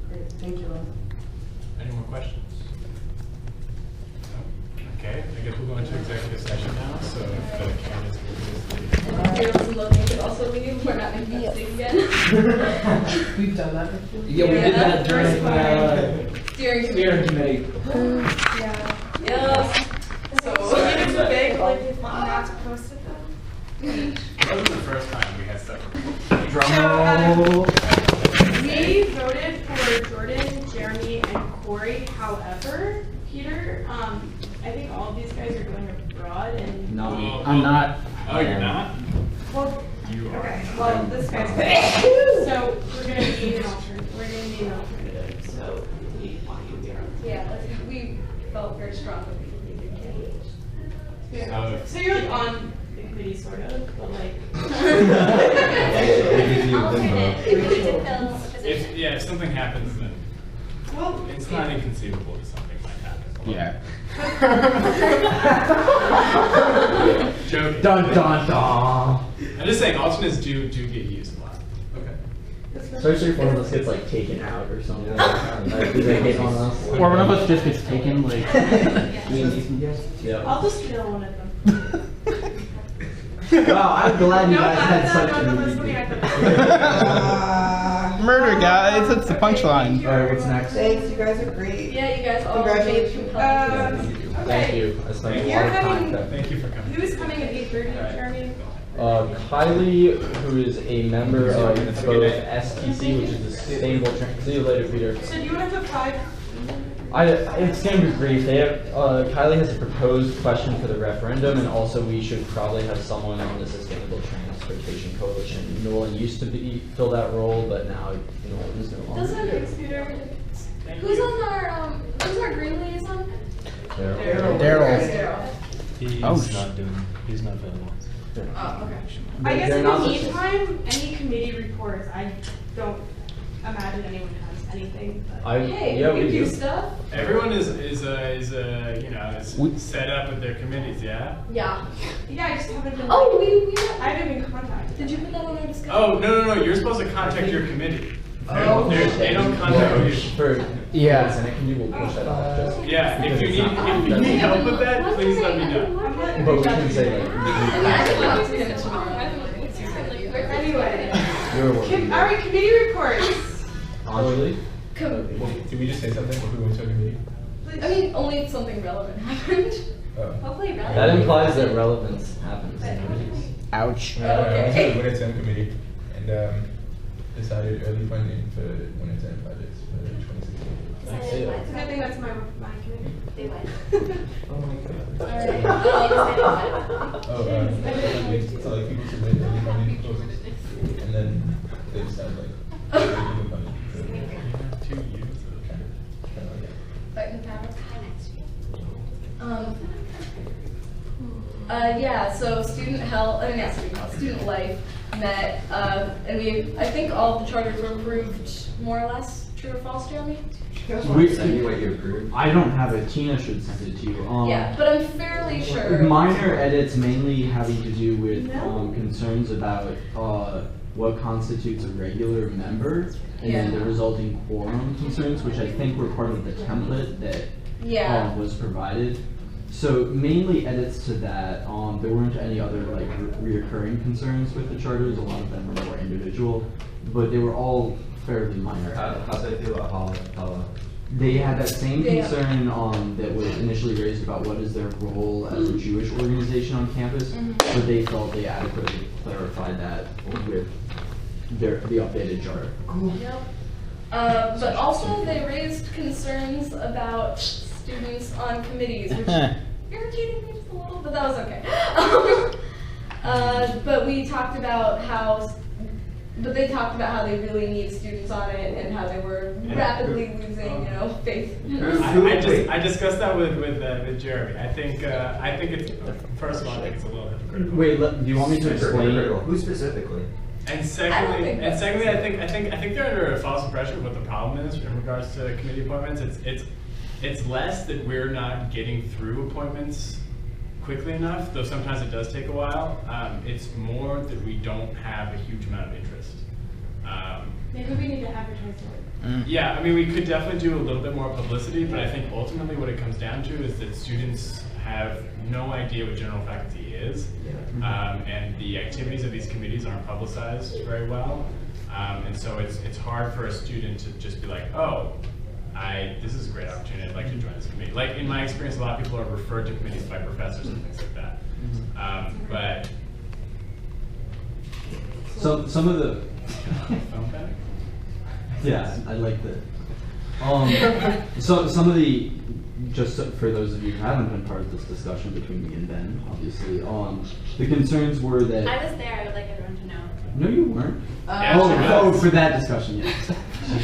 Great, thank you all. Any more questions? No? Okay, I guess we'll go into executive session now, so if the candidates will They could also leave. We're not making that thing again. We've done that before. Yeah, we did that during Steering committee. Yeah. Yeah. So meetings are big, like if not to post it though. That was the first time we had separate. So, we voted for Jordan, Jeremy, and Corey. However, Peter, I think all of these guys are going abroad, and No, I'm not. Oh, you're not? well, You are. okay. Well, this guy's so we're gonna need an alternative. We're gonna need an alternative. So we want you to be our. Yeah, we felt very strong that we could be good candidates. So you're like on the committee, sort of, but like. If something happens, then Well, it's not inconceivable that something might happen. Yeah. Joking. Dun dun dun. I'm just saying alternates do get used a lot. Okay. Especially if one of us gets like taken out or something. Like, do they hit on us? Or one of us just gets taken, like. Yeah. I'll just kill one of them. Wow, I'm glad you guys had such no, a let's look at them. Murder, guys. That's the punchline. Alright, what's next? Thanks, you guys are great. Yeah, you guys all Congratulations. Thank you. I spent a If lot you're of time having- prepping. Thank you for coming. Who's coming at 8:30, Jeremy? Kylie, who is a member of both STC, which is the Sustainable See you later, Peter. So do you want to put 5? It's going to be brief. They have, Kylie has a proposed question for the referendum, and also we should probably have someone on the Sustainable Transportation Coalition. Nolan used to fill that role, but now Nolan is no longer. Doesn't Peter? Who's our green liaison? Daryl. He's Oh, he's not available. Oh, okay. I guess They're in not the the- meantime, any committee reports, I don't imagine anyone has anything. But Hey, yeah, we we can do do. stuff. Everyone is set up with their committees, yeah? Yeah. yeah, I just haven't been. Oh, we I haven't been contacted. did you put that on our discussion? Oh, no, you're supposed to contact your committee. Oh. They don't contact you. For Yeah. Senate committee, we'll push that off. Just Yeah, because if you it's not- need help with that, please let me know. But we can say like. Anyway, You're working. all right, committee reports. Anjali? Did we just say something before we went to a committee? I mean, only if something relevant happened. Hopefully relevant. That implies that relevance happens. Ouch. I went to the 110 committee and decided early funding for 110 projects for 2016. It's a good thing that's my committee. They went. Oh my god. So like people submit early funding proposals and then they decide like early funding. So, 2 years. Yeah, so student health, student life met, and I think all of the charters were approved more or less, true or false, Jeremy? Send me what you approved. I don't have it. Tina should send it to you. Yeah, but I'm fairly sure. Minor edits mainly having to do with concerns about what constitutes a regular member and then the resulting quorum concerns, which I think were part of the template that was provided. So mainly edits to that. There weren't any other like reoccurring concerns with the charters. A lot of them were more individual, but they were all fairly minor. How do they feel about Hala? They had that same concern that was initially raised about what is their role as a Jewish organization on campus, but they felt they adequately clarified that with the updated charter. Yep. But also they raised concerns about students on committees, which irritated me just a little, but that was okay. But we talked about but they talked about how they really need students on it and how they were rapidly losing, faith. I discussed that with Jeremy. I think it's first of all, I think it's a little hypocritical. Wait, do you want me to explain? Who specifically? And secondly, I think they're under a false impression of what the problem is in regards to committee appointments. It's less that we're not getting through appointments quickly enough, though sometimes it does take a while. It's more that we don't have a huge amount of interest. Maybe we need to advertise it. Yeah, I mean, we could definitely do a little bit more publicity, but I think ultimately what it comes down to is that students have no idea what general faculty is, and the activities of these committees aren't publicized very well, and so it's hard for a student to just be like, oh, this is a great opportunity, I'd like to join this committee. Like in my experience, a lot of people are referred to committees by professors and things like that. But some of the phone bag? yeah, I like that. So some of the, just for those of you who haven't been part of this discussion between me and Ben, obviously, the concerns were that. I was there. I would like everyone to know. No, you weren't. Yeah, for that discussion, yes.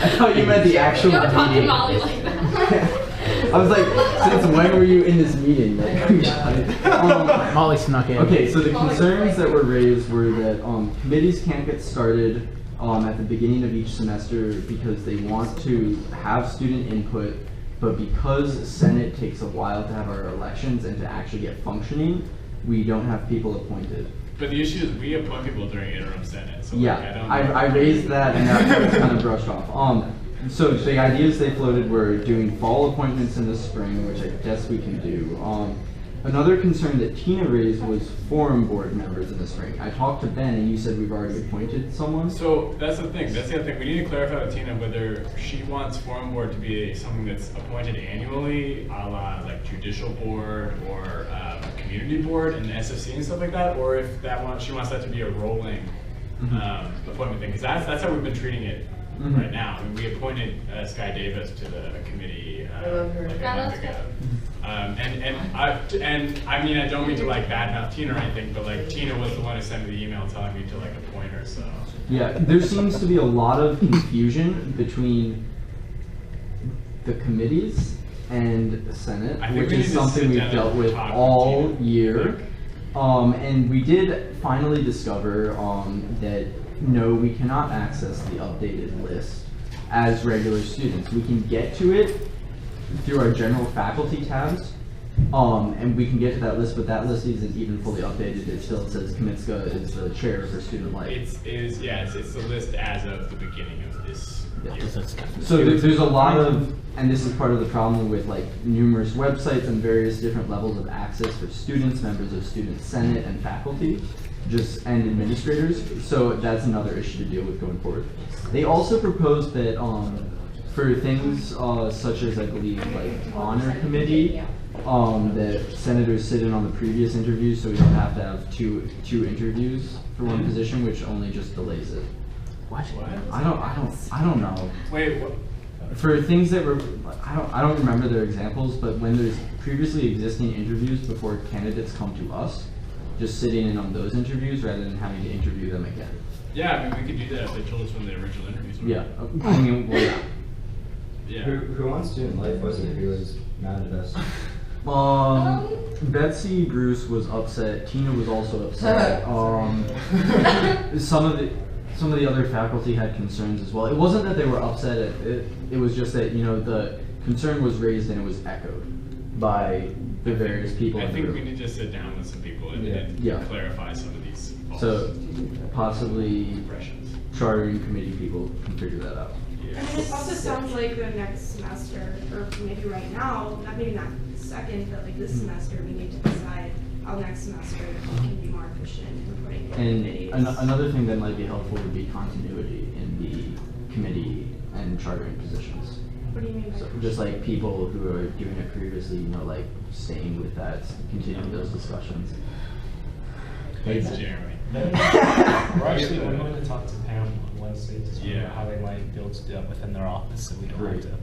I thought you meant the actual Don't talk to meeting. Molly like that. I was like, since when were you in this meeting? Like, Molly snuck in. okay, so the concerns that were raised were that committees can't get started at the beginning of each semester because they want to have student input but because Senate takes a while to have our elections and to actually get functioning, we don't have people appointed. But the issue is we appoint people during interim Senate, so Yeah, like, I don't I raised that and that was kind of brushed off. So the ideas they floated were doing fall appointments in the spring, which I guess we can do. Another concern that Tina raised was forum board members in the spring. I talked to Ben and you said we've already appointed someone. So that's the thing. That's the other thing. We need to clarify with Tina whether she wants forum board to be something that's appointed annually, a la like judicial board or community board and SFC and stuff like that, or if she wants that to be a rolling appointment thing. Because that's how we've been treating it right now. I mean, we appointed Sky Davis to the committee like a month ago. And I mean, I don't mean to like badmouth Tina or anything, but like Tina was the one who sent me the email telling me to like appoint her, so. Yeah, there seems to be a lot of confusion between the committees and the Senate, which is something we've dealt with all year. And we did finally discover that no, we cannot access the updated list as regular students. We can get to it through our general faculty tabs, and we can get to that list, but that list isn't even fully updated. It still says Kamitska is the chair for student life. It's the list as of the beginning of this year. So there's a lot of, and this is part of the problem with like numerous websites and various different levels of access for students, members of student senate and faculty, and administrators. So that's another issue to deal with going forward. They also proposed that for things such as I believe like honor committee, that senators sit in on the previous interviews, so we don't have to have two interviews for one position, which only just delays it. What? I don't know. Wait, what? For things that were, I don't remember their examples, but when there's previously existing interviews before candidates come to us, just sitting in on those interviews rather than having to interview them again. Yeah, I mean, we could do that if they told us when the original interviews were. Yeah, I mean, well, yeah. Yeah. Who on student life was it who was mad at us? Betsy Bruce was upset. Tina was also upset. Some of the other faculty had concerns as well. It wasn't that they were upset at it. It was just that the concern was raised and it was echoed by the various people. I in the think room. we need to sit down with some people and clarify some of these false So possibly impressions. chartering committee people can figure that out. I mean, it also sounds like the next semester, or maybe right now, maybe not second, but like this semester, we need to decide how next semester we can be more efficient in putting in committees. And another thing that might be helpful would be continuity in the committee and chartering positions. What do you mean by So that? just like people who are doing it previously, like staying with that, continuing those discussions. Thanks, Jeremy. We're actually going to talk to Pam on Wednesday to see how they might be able to do that within their office, so we don't have to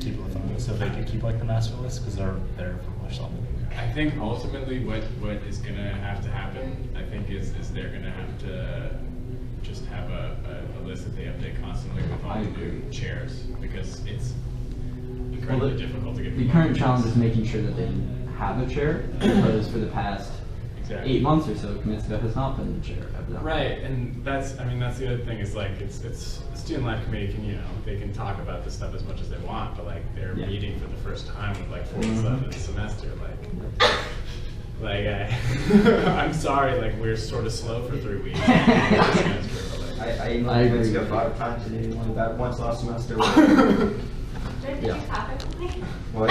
keep it with them. So they can keep like the master list because they're there for much longer. I think ultimately what is going to have to happen, I think is they're going to have to just have a list that they update constantly with all the new chairs, because it's incredibly difficult to get The people current on challenge is making sure that they have a chair, because for the past 8 months or so, Kamitska has not been the chair. Right, and that's the other thing is like it's the student life committee can they can talk about this stuff as much as they want, but like they're meeting for the first time with like 4 months left of the semester, I'm sorry, like we're sort of slow for 3 weeks. I emailed Kamitska 5 times and he only got once last semester. What?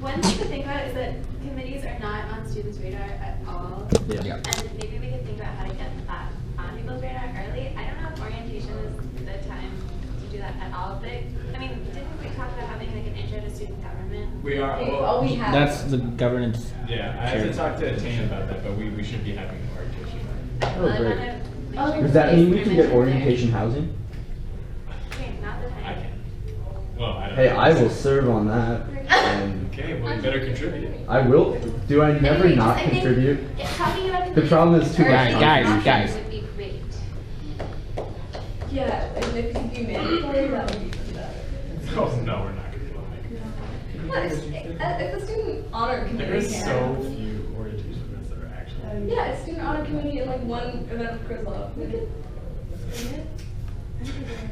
One thing to think about is that committees are not on students' radar at all. Yeah. And maybe we could think about how to get that on people's radar early. I don't know if orientation is the time to do that at all, but I mean, didn't we talk about having like an intro to student government? We are. Oh, we have. That's the governance. Yeah, I have to talk to Tane about that, but we should be having an orientation. Oh, great. Does that mean we can get orientation housing? Okay, not the time. I can. Well, I don't Hey, know. I will serve on that. Okay, well, you better contribute. I will. Do I never Anyways, not I think contribute? talking about The problem is too much. Guys. would be great. Yeah, and if you could do mandatory, that would be better. Oh, no, we're not going to do it. What, if the student honor committee There's can. so few orientation events that are actually. Yeah, a student honor committee and like one event for Chris Love. We could.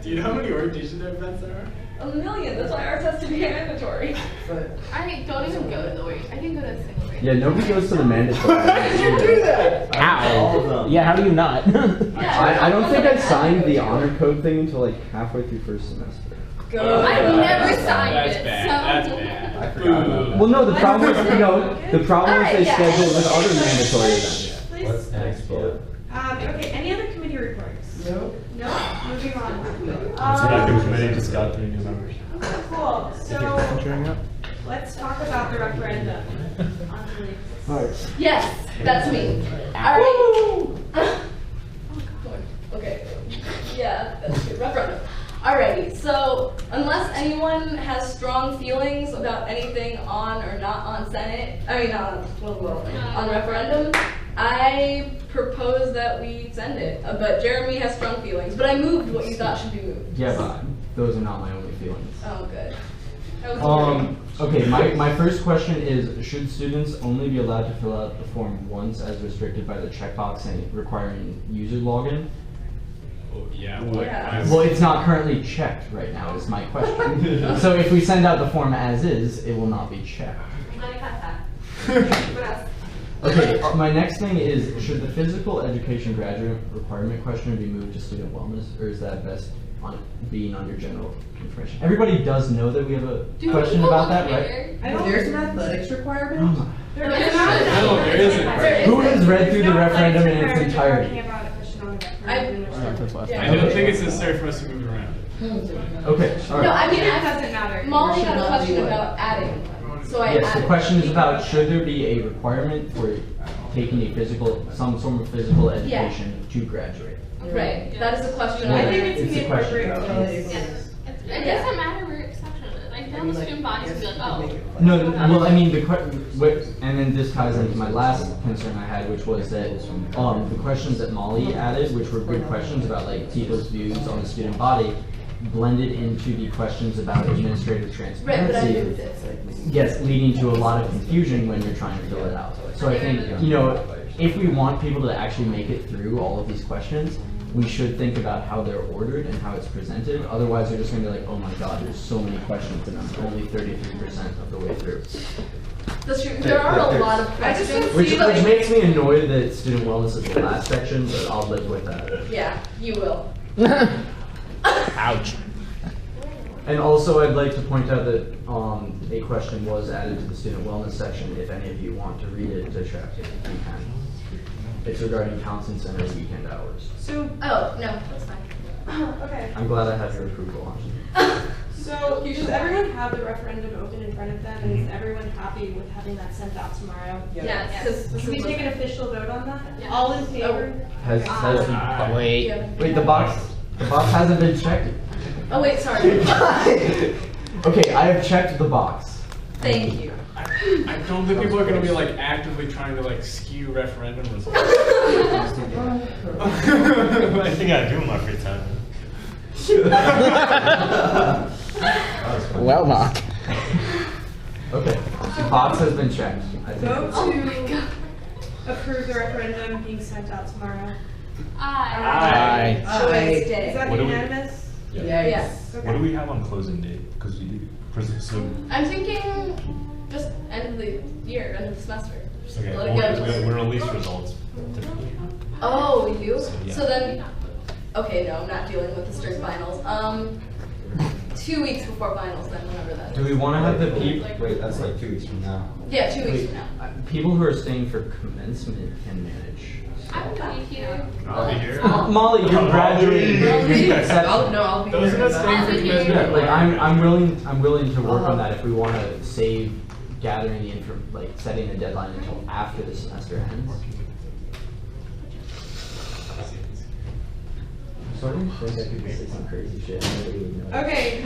Do you know how many orientation events there are? A million. That's why ours has to be mandatory. But I don't even go to the wait. I can go to a single wait. Yeah, nobody goes to the mandatory. why did you do that? How? Yeah, how do you not? I don't think I signed the honor code thing until like halfway through first semester. I've never signed That's it. bad. So. That's bad. I forgot about that. Well, no, the problem is, the problem is they Alright, yeah. schedule with other mandatory events. Please. What's next, Bo? Okay, any other committee reports? No. No? Moving on. The committee just got 3 new members. Okay, cool. So, let's talk about the referendum on the league. Yes, that's me. Alright. Okay. Yeah, that's good. Referendum. Alrighty, so unless anyone has strong feelings about anything on or not on Senate, on referendum, I propose that we send it. But Jeremy has strong feelings, but I moved what you thought should be moved. Yeah, but those are not my only feelings. Oh, good. I was Okay, my first question is, should students only be allowed to fill out the form once as restricted by the checkbox and requiring user login? Oh, yeah. Yeah. Well, it's not currently checked right now, is my question. So if we send out the form as is, it will not be checked. Let me cut that. What else? Okay, my next thing is, should the physical education graduate requirement question be moved to student wellness, or is that best on being under general information? Everybody does know that we have a question about that, right? There's an athletics requirement? There No, there isn't. Who has read through the referendum in its entirety? I don't think it's necessary for us to move around. Okay, all No, right. I mean, It doesn't matter. Molly Should had a not question be what? about adding one, so I Yes, added. the question is about, should there be a requirement for taking a some form of physical education to graduate? Right, that is a question. I Yeah, think it's it's a the question. appropriate. It doesn't matter where exception is. Like, then the student bodies would be like, oh. No, well, I mean, and then this ties into my last concern I had, which was that the questions that Molly added, which were good questions about like people's views on the student body, blended into the questions about administrative Right, but I transparency. moved it. Yes, leading to a lot of confusion when you're trying to fill it out. So I think, if we want people to actually make it through all of these questions, we should think about how they're ordered and how it's presented. Otherwise, they're just gonna be like, oh my god, there's so many questions and I'm only 33% of the way through. That's true. There are a lot of I just questions. don't Which but- makes me annoyed that student wellness is the last section, but I'll live with that. Yeah, you will. Ouch. And also, I'd like to point out that a question was added to the student wellness section. If any of you want to read it to check, you can. It's regarding Townsend Center weekend hours. So, Oh, no, that's fine. okay. I'm glad I have your approval on it. So, does everyone have the referendum open in front of them, and is everyone happy with having that sent out tomorrow? Yes, because Can we take an official vote on that? Yeah. All in favor? Has Wait. wait, the box hasn't been checked. Oh, wait, sorry. Okay, I have checked the box. Thank you. I don't think people are going to be like actively trying to like skew referendum results. I think I do in my free time. Well, Mark. Okay, the box has been checked. I think. Vote it's- to approve the referendum being sent out tomorrow. Aye. Choice Is day. that What do we- unanimous? Yes. What do we have on closing date? Because we do, so, I'm thinking just end of the year, end of the semester. Just okay, let it go. we're release results typically. Oh, we do? So, yeah. So then, okay, no, I'm not dealing with the strict finals. 2 weeks before finals, then whenever that is. Do we want to have the people? Wait, that's like 2 weeks from now. Yeah, 2 weeks from now. People who are staying for commencement can manage. I'm gonna be here. I'll be here. Molly, you're graduating. I'll be- You accept- I'll be Those here. of us staying for I'll be here. Yeah, commencement. like I'm willing to work on that if we want to save gathering the setting a deadline until after the semester ends. So I didn't think I could say some crazy shit. Nobody would know. Okay,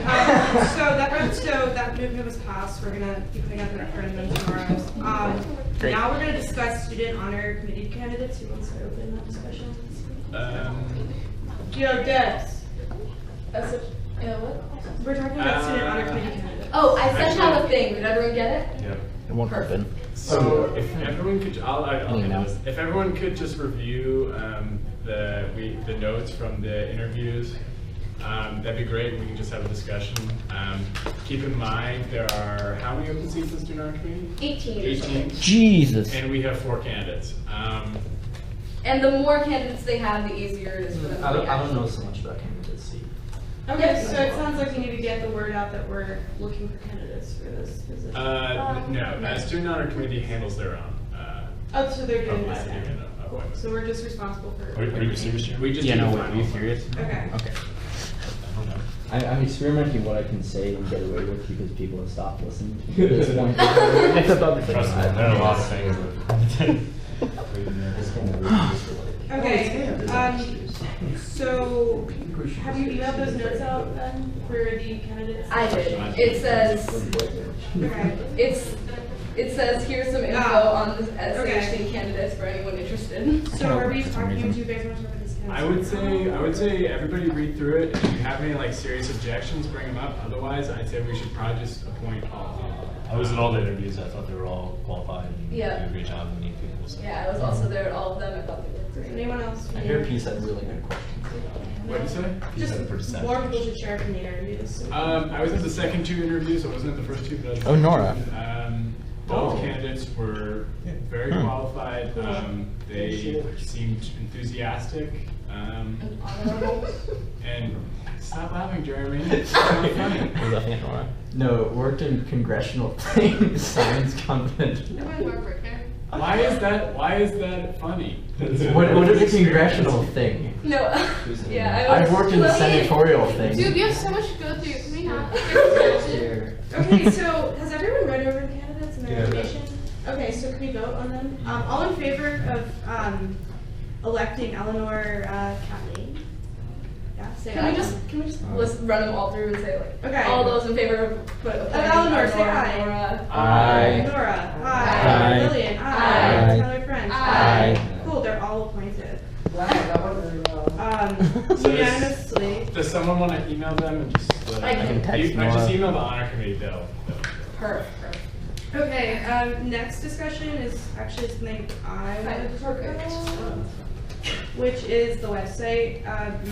so that movement was passed. We're gonna be putting out the referendum tomorrow. Great. Now we're gonna discuss student honor committee candidates. Who wants to open that discussion? Debs. That's it. What? We're talking about student honor committee candidates. Oh, I sent out a thing. Did everyone get it? Yeah. It won't open. So if everyone could, I'll You know. do this. If everyone could just review the notes from the interviews that'd be great. We can just have a discussion. Keep in mind, there are how many open seats in the student art committee? 18. Jesus. And we have 4 candidates. And the more candidates they have, the easier it is for them. I don't know so much about candidacy. Okay, so it sounds like we need to get the word out that we're looking for candidates for this position. No, student honor committee handles their own. Oh, so they're doing this publicity now. and Cool. appointments. So we're just responsible for. Are you serious, Jeremy? We just Yeah, do no, the wait, are final you one. serious? Okay. Okay. I don't know. I'm experimenting what I can say and get away with because people have stopped listeing to this point. It's about the Trust me, there are a lot of things Okay, so have you emailed those notes out then for the candidates? I did. It says, Okay. it says here's some info on the SHC candidates for anyone interested. So are we talking, do you guys want to talk about these candidates? I would say everybody read through it. If you have any like serious objections, bring them up. Otherwise, I'd say we should probably just appoint all of them. I was at all the interviews. I thought they were all qualified and Yeah. did a great job and meet people. So. Yeah, I was also there at all of them. I thought they were great. Anyone else? I hear Peace had really good questions. What did you say? Just more people should share from the interviews. I was at the second 2 interviews. I wasn't at the first 2, but I was. Oh, Nora. Both candidates were very qualified. They seemed enthusiastic. And stop laughing, Jeremy. It's not funny. Was that at Nora? No, worked in congressional things, science confidential. Why is that funny? What is a congressional thing? No, yeah, I've worked in the senatorial thing. Dude, you have so much to go through. Can we not? Okay, so has everyone read over the candidates and their Yeah. information? Okay, so can we vote on them? All in favor of electing Eleanor Catley? Yeah, say Can aye. we just let's run them all through and say like Okay. all those in favor of Eleanor, say aye. Nora. Aye. Nora, Aye. aye. Lillian, aye. Aye. Tyler French, Aye. Cool, they're all appointed. Wow, that went really well. So Unanimously. Does someone want to email them and just? I can text I just Nora. email the honor committee. They'll Perfect. Okay, next discussion is actually something I wanted to talk about, which is the website.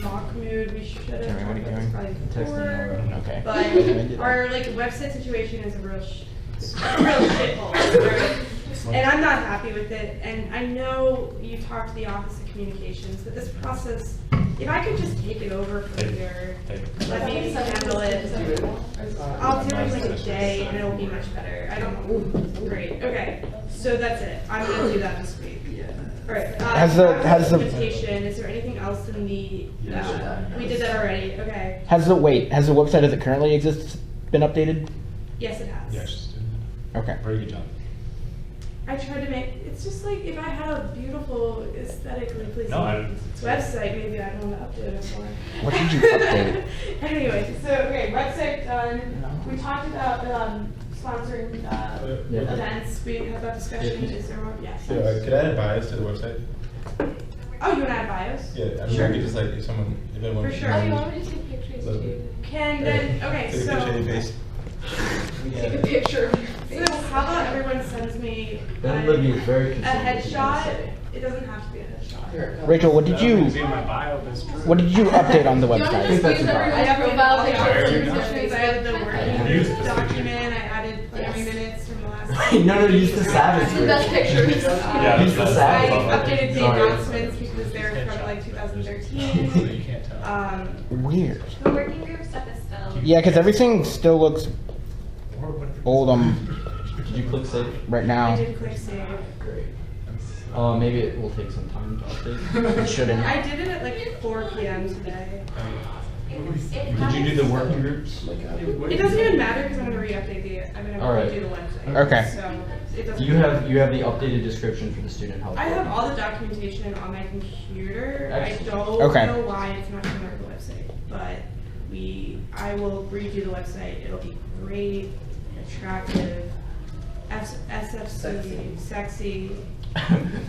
Mock mood, we should have Jeremy, what are you talked about this doing? probably Texting before. Nora. Okay. But our like website situation is a real shithole. And I'm not happy with it. And I know you talked to the Office of Communications, but this process, if I could just take it over from here, let me handle it. I'll do it in like a day and it'll be much better. I don't know. Great. Okay. So that's it. I'm gonna do that this week. All right. Has the- Documentation. Is there anything else in the? We did that already. Okay. Has the website as it currently exists been updated? Yes, it has. Yeah, she's doing Okay. a very good job. I tried to make, it's just like, if I had a beautiful aesthetically pleasing it's- website, maybe I'd want to update it more. What did you update? Anyway, so, okay, website done. We talked about sponsoring events. We had that discussion. Is there more? Yes. Yeah, could I add bios to the website? Oh, you want to add bios? Yeah, I mean, Sure. I could just like, if anyone. For sure. Oh, you want me to take pictures too? Can then, okay, Take a picture of your so, face. Take a picture of your so how about everyone sends me Ben Libby is very a concerned. headshot? It doesn't have to be a headshot. Rachel, what did you Be in my bio, that's true. what did you update on the Do you want to website? just that's use about- I everyone's have profile all the picture? options. I added the working Use the document. I added plenary Yes. minutes from the last. No, use the savage The best version. pictures. Yeah, Use the that's- I savage. updated the Sorry. announcements because they're from like 2013. You can't tell. Weird. The working group stuff is still. Yeah, because everything still looks old Did you click save? right I now. did click save. Great. Maybe it will take some time to update. It shouldn't. I did it at like 4 p.m. today. Did you do the working groups? It doesn't even matter because I'm gonna re-update the. I'm gonna All right. redo the website. Okay. So it doesn't. You have the updated description for the student health. I have program. all the documentation on my computer. Excellent. I don't Okay. know why it's not showing up on the website, but I will redo the website. It'll be great, attractive, SFC, sexy.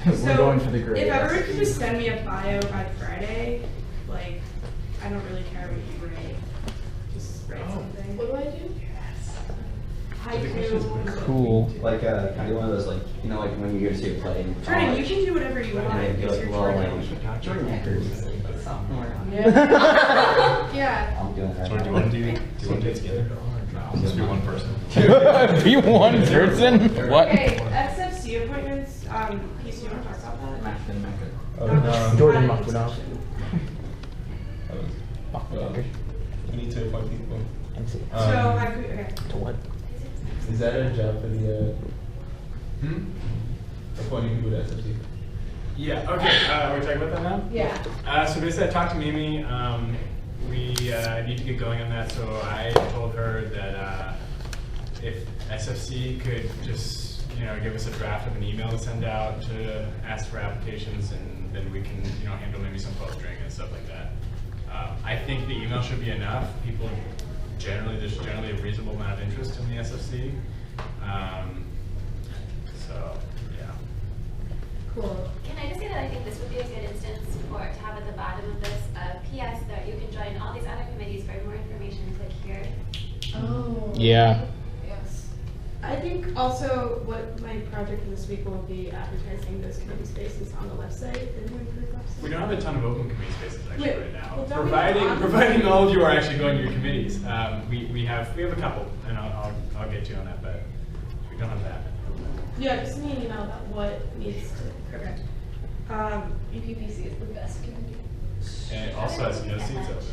We're going for the grade. If everyone could just send me a bio by Friday, like, I don't really care what you write. Just write something. What do I do? Haiku. Cool. Like, kind of one of those, like, you know, like when you go to see a play in Jordan, you college, can do whatever you want. and they'd be It's like, your well, Jordan. like, Jordan Hackers. sophomore. Yeah. I'm doing that. So do you want to do it together? No, just be one person. Be one person? What? Okay, SFC appointments, Casey, you want to talk about that? Jordan Makudov. We need to appoint people. So, how could, okay. To what? Is that a job for the, appointing people to SFC? Yeah, okay, we're talking about that now? Yeah. So basically I talked to Mimi, we need to get going on that, so I told her that if SFC could just, give us a draft of an email to send out to ask for applications, and then we can, handle maybe some postering and stuff like that. I think the email should be enough. There's generally a reasonable amount of interest in the SFC. So, yeah. Cool. Can I just say that I think this would be a good instance to have at the bottom of this PS that you can join all these other committees. For more information, click here. Oh. Yeah. Yes. I think also what my project for this week will be advertising those committee spaces on the website, the new improved website. We don't have a ton of open committee spaces actually right now. Well, don't we have Providing all of you are actually going to your committees. We have a couple, and I'll get you on that, but we don't have that. Yeah, just send me an email about what needs to, okay. UPPC is the best committee. And it also has no seats open.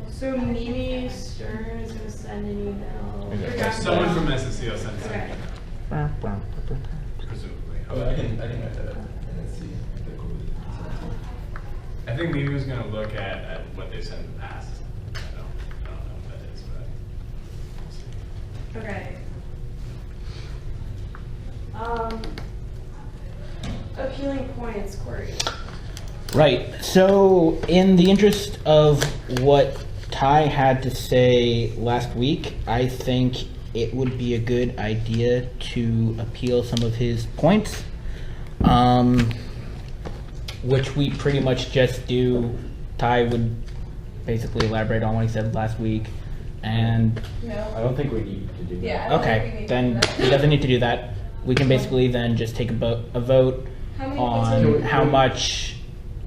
So Mimi Stern is gonna send an email. Someone from SSC will send Okay. something. Presumably. I can write that up and then see if they're cool with it. I think Mimi was going to look at what they sent in the past. I don't know what that is, but we'll see. Okay. Appealing points, Corey. Right. So, in the interest of what Ty had to say last week, I think it would be a good idea to appeal some of his points, which we pretty much just do. Ty would basically elaborate on what he said last week, and I don't think we need to do that. Yeah. I don't think we okay, need to then do that. he doesn't need to do that. We can basically then just take a vote How many on points how much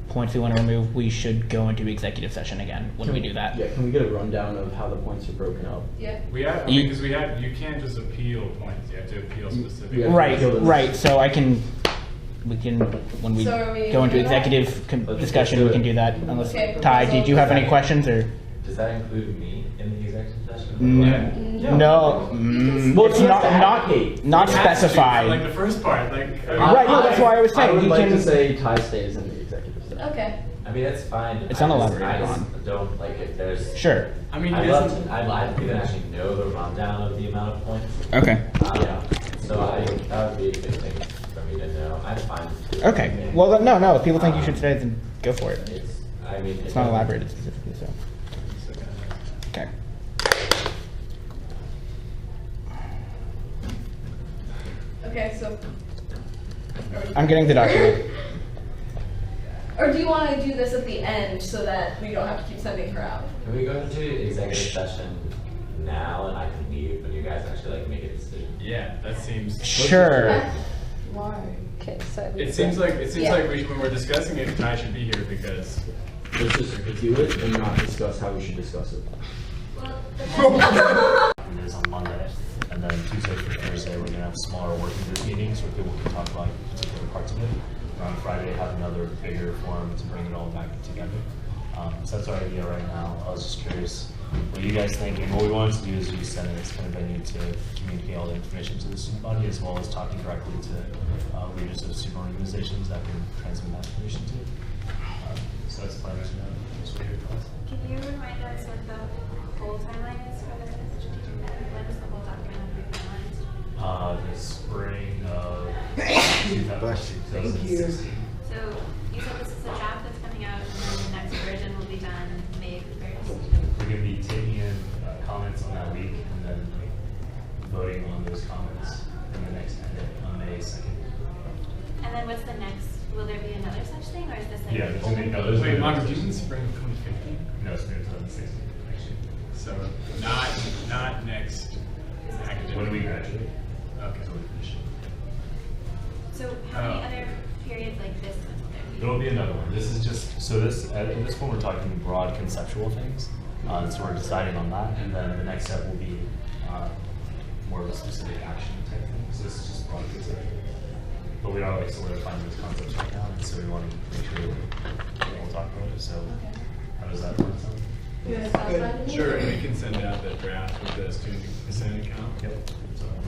points we want to remove. We should go into executive session again when we do that. Yeah, can we get a rundown of how the points are broken up? Yeah. Because you can't just appeal points. You have to appeal specific. Yeah. Right. So we can when we So are we go into doing that? executive discussion, we can do that. Unless Okay, Ty, proposal. did you have any questions or? Does that include me in the executive session? No. Well, it's not Like specified. the first part, like. Right. No, that's why I was saying I would we like can. to say Ty stays in the executive session. Okay. I mean, it's fine. It's I unelaborated just on. don't like if there's. Sure. I mean, I'd love to. I'd like to even actually know the rundown of the amount of points. Okay. Yeah. So that would be a good thing for me to know. I'm fine. Okay. Well, then, no. If people think you should stay, then go for it. It's not elaborated specifically, so. Okay. Okay, so. I'm getting the document. Or do you want to do this at the end so that we don't have to keep sending her out? Can we go into executive session now and I can leave when you guys actually make a decision? Yeah, that seems. Sure. Why? Okay, so. It seems like Yeah. when we're discussing it, Ty should be here because. Let's just do it and not discuss how we should discuss it. It is on Monday, and then Tuesday through Thursday, we're gonna have smaller working group meetings where people can talk about particular parts of it. And on Friday, have another bigger forum to bring it all back together. So that's our idea right now. I was just curious what you guys think, and what we wanted to do is use Senate as kind of venue to communicate all the information to the student body, as well as talking directly to leaders of student organizations that can transmit that information to. So that's the plan right now. That's what you're doing. Can you remind us what the whole timeline is for the strategic plan? When does the whole document have to be finalized? The spring of 2016. So you said this is a draft that's coming out, and then the next version will be done May 1st. We're going to be taking in comments on that week and then voting on those comments in the next edit on May 2nd. And then what's the next? Will there be another such thing, or is this like? Yeah, there's only gonna be, no, there's Wait, gonna Margaret, be- do you mean spring of 2015? No, spring of 2016, actually. So not next academic. When do we graduate? Okay. So we finish. So how many other periods like this will there be? There will be another one. This is just, so So at this point, we're talking broad conceptual things. So we're deciding on that, and then the next step will be more of a specific action type thing. So this is just broad conceptual. But we are like solidifying those concepts right now, and so we want to make sure that we'll talk about it. So how does that work? Sure, and we can send out the draft with the student consent account. Yep.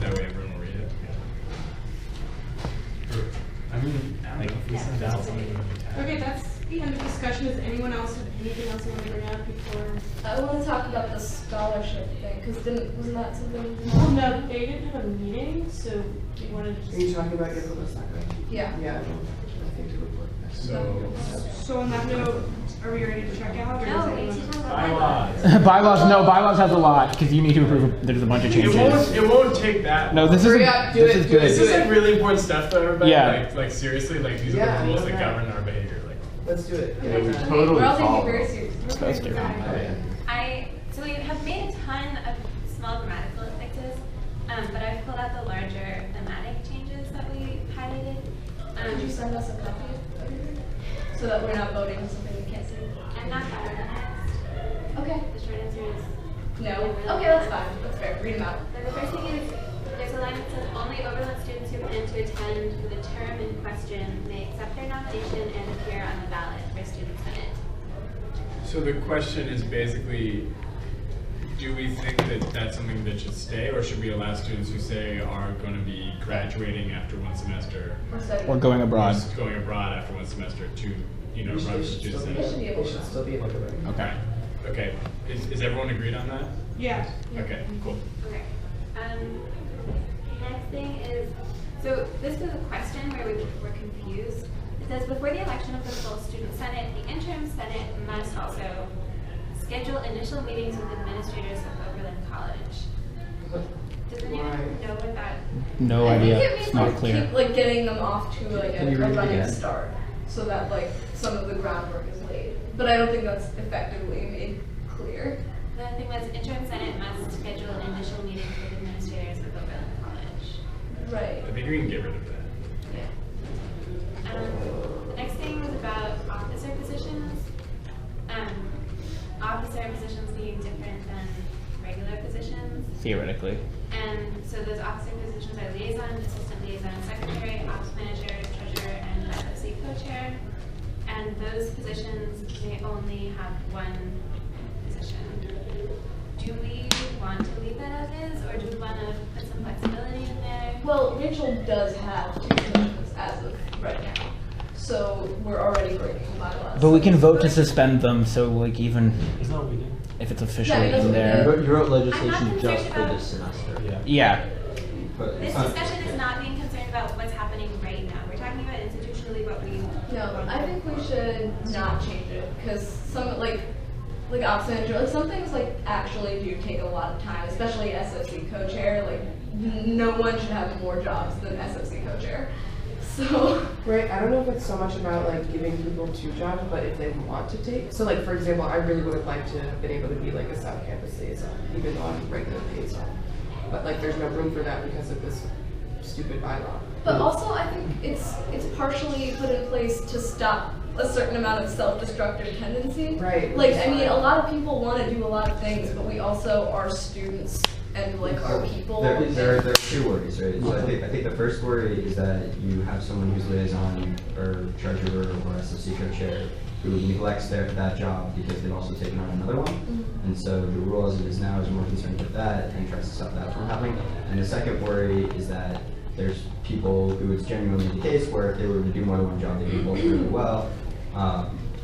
That way everyone will read it. I mean, like if we send out something. Okay, that's the end of discussion. Does anyone else have anything else you want to bring up before? I want to talk about the scholarship thing, because wasn't that something? Well, no, they didn't have a meeting, so we wanted to just. Are you talking about your little saga? Yeah. Yeah, I think it would work best. So on that note, are we ready to check out? Or No, does we anyone- should talk about bylaws has a lot, because you need to approve, there's a bunch of changes. It won't take that. No, this is good. This is like really important stuff though, everybody. Yeah. Like seriously, like these are Yeah, the rules that okay. govern our behavior. Like, Let's do it. Yeah, we Okay. totally We're all taking follow. it very seriously. Supposed to. So we have made a ton of small grammatical fixes, but I've pulled out the larger thematic changes that we highlighted. Could you send us a copy of it? So that we're not voting on something we can't see? I'm not bad at that. Okay. The short answer is No? Okay, that's fine. That's fair. Read them out. The first thing is, there's a line that says, only Oberlin students who plan to attend for the term in question may accept their nomination and appear on the ballot for student senate. so the question is basically, do we think that that's something that should stay, or should we allow students who say are going to be graduating after one semester, Or going abroad. going abroad after one semester to, run for student senate? It should still be able to vote. Okay. Okay. Is everyone agreed on that? Yeah. Okay. Cool. Okay. Next thing is, so this was a question where we were confused. It says, before the election of the full student senate, the interim senate must also schedule initial meetings with administrators of Oberlin College. Does anyone know what that? No I idea. think it means It's not like, clear. keep, like getting them off to like Can a you read it running again? start, so that like some of the groundwork is laid. But I don't think that's effectively made clear. The thing was, interim senate must schedule initial meetings with administrators of Oberlin College. Right. I think we can get rid of that. The next thing was about officer positions. Officer positions being different than regular positions. Theoretically. And so those officer positions are liaison, assistant liaison, secretary, ops manager, treasurer, and SOC co-chair. And those positions may only have one position. Do we want to leave that as is, or do we want to put some flexibility in there? Well, Rachel does have 2 positions as of right now, so we're already breaking the bylaws. But we can vote to suspend them, so like even Isn't that what we do? if it's officially that's in what we there. You wrote I'm legislation not just concerned for about- this semester. Yeah. Yeah. But This it's not- discussion is not being concerned about what's happening right now. We're talking about institutionally what we. No, I think we should not change it, because some, like ops manager, like some things like actually do take a lot of time, especially SOC co-chair, like no one should have more jobs than SOC co-chair. So. Right, I don't know if it's so much about like giving people 2 jobs, but if they want to take. So like, for example, I really would have liked to have been able to be like a South Campus liaison, even though I'm regular liaison. But like, there's no room for that because of this stupid bylaw. But also, I think it's partially put in place to stop a certain amount of self-destructive tendency. Right. Like, I mean, a lot of people want to do a lot of things, but we also are students and like our people. There are 2 worries, right? So I think the first worry is that you have someone who's liaison or treasurer or SOC co-chair who neglects that job because they've also taken on another one. Mm-hmm. And so the rule as it is now is more concerned with that and tries to stop that from happening. And the second worry is that there's people who it's genuinely the case where if they were to do more than one job, they do both really well,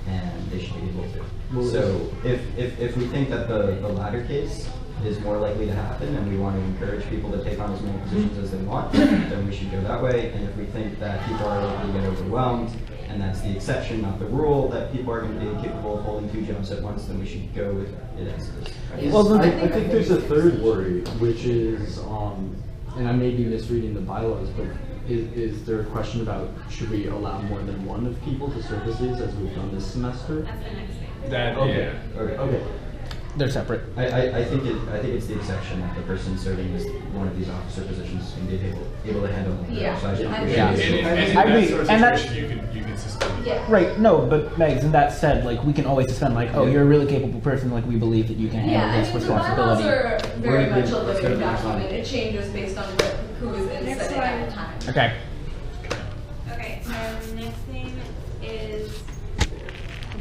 and they should be able to. So if we think that the latter case is more likely to happen and we want to encourage people to take on as many positions as they want, then we should go that way. And if we think that people are likely to get overwhelmed, and that's the exception, not the rule, that people are going to be capable of holding 2 jobs at once, then we should go with it as is. Well, I think there's a third worry, which is, and I may be misreading the bylaws, but is there a question about should we allow more than one of people to serve as these as we've done this semester? That's the next thing. That Okay. yeah. Okay. They're separate. I think it's the exception that the person serving as one of these officer positions can be able to handle multiple. Yeah. So I think Yeah. In I that agree, sort of and that's- situation, you can suspend. Yeah. Right, no, but Megs, and that said, like, we can always suspend, like, oh, you're a really capable person, like, we believe that you can Yeah, handle I this mean, the bylaws responsibility. are very We're much good. a Let's go to living the next one. document. It changes based on who is in Next setting at the one. time. Okay. Okay, so next thing is,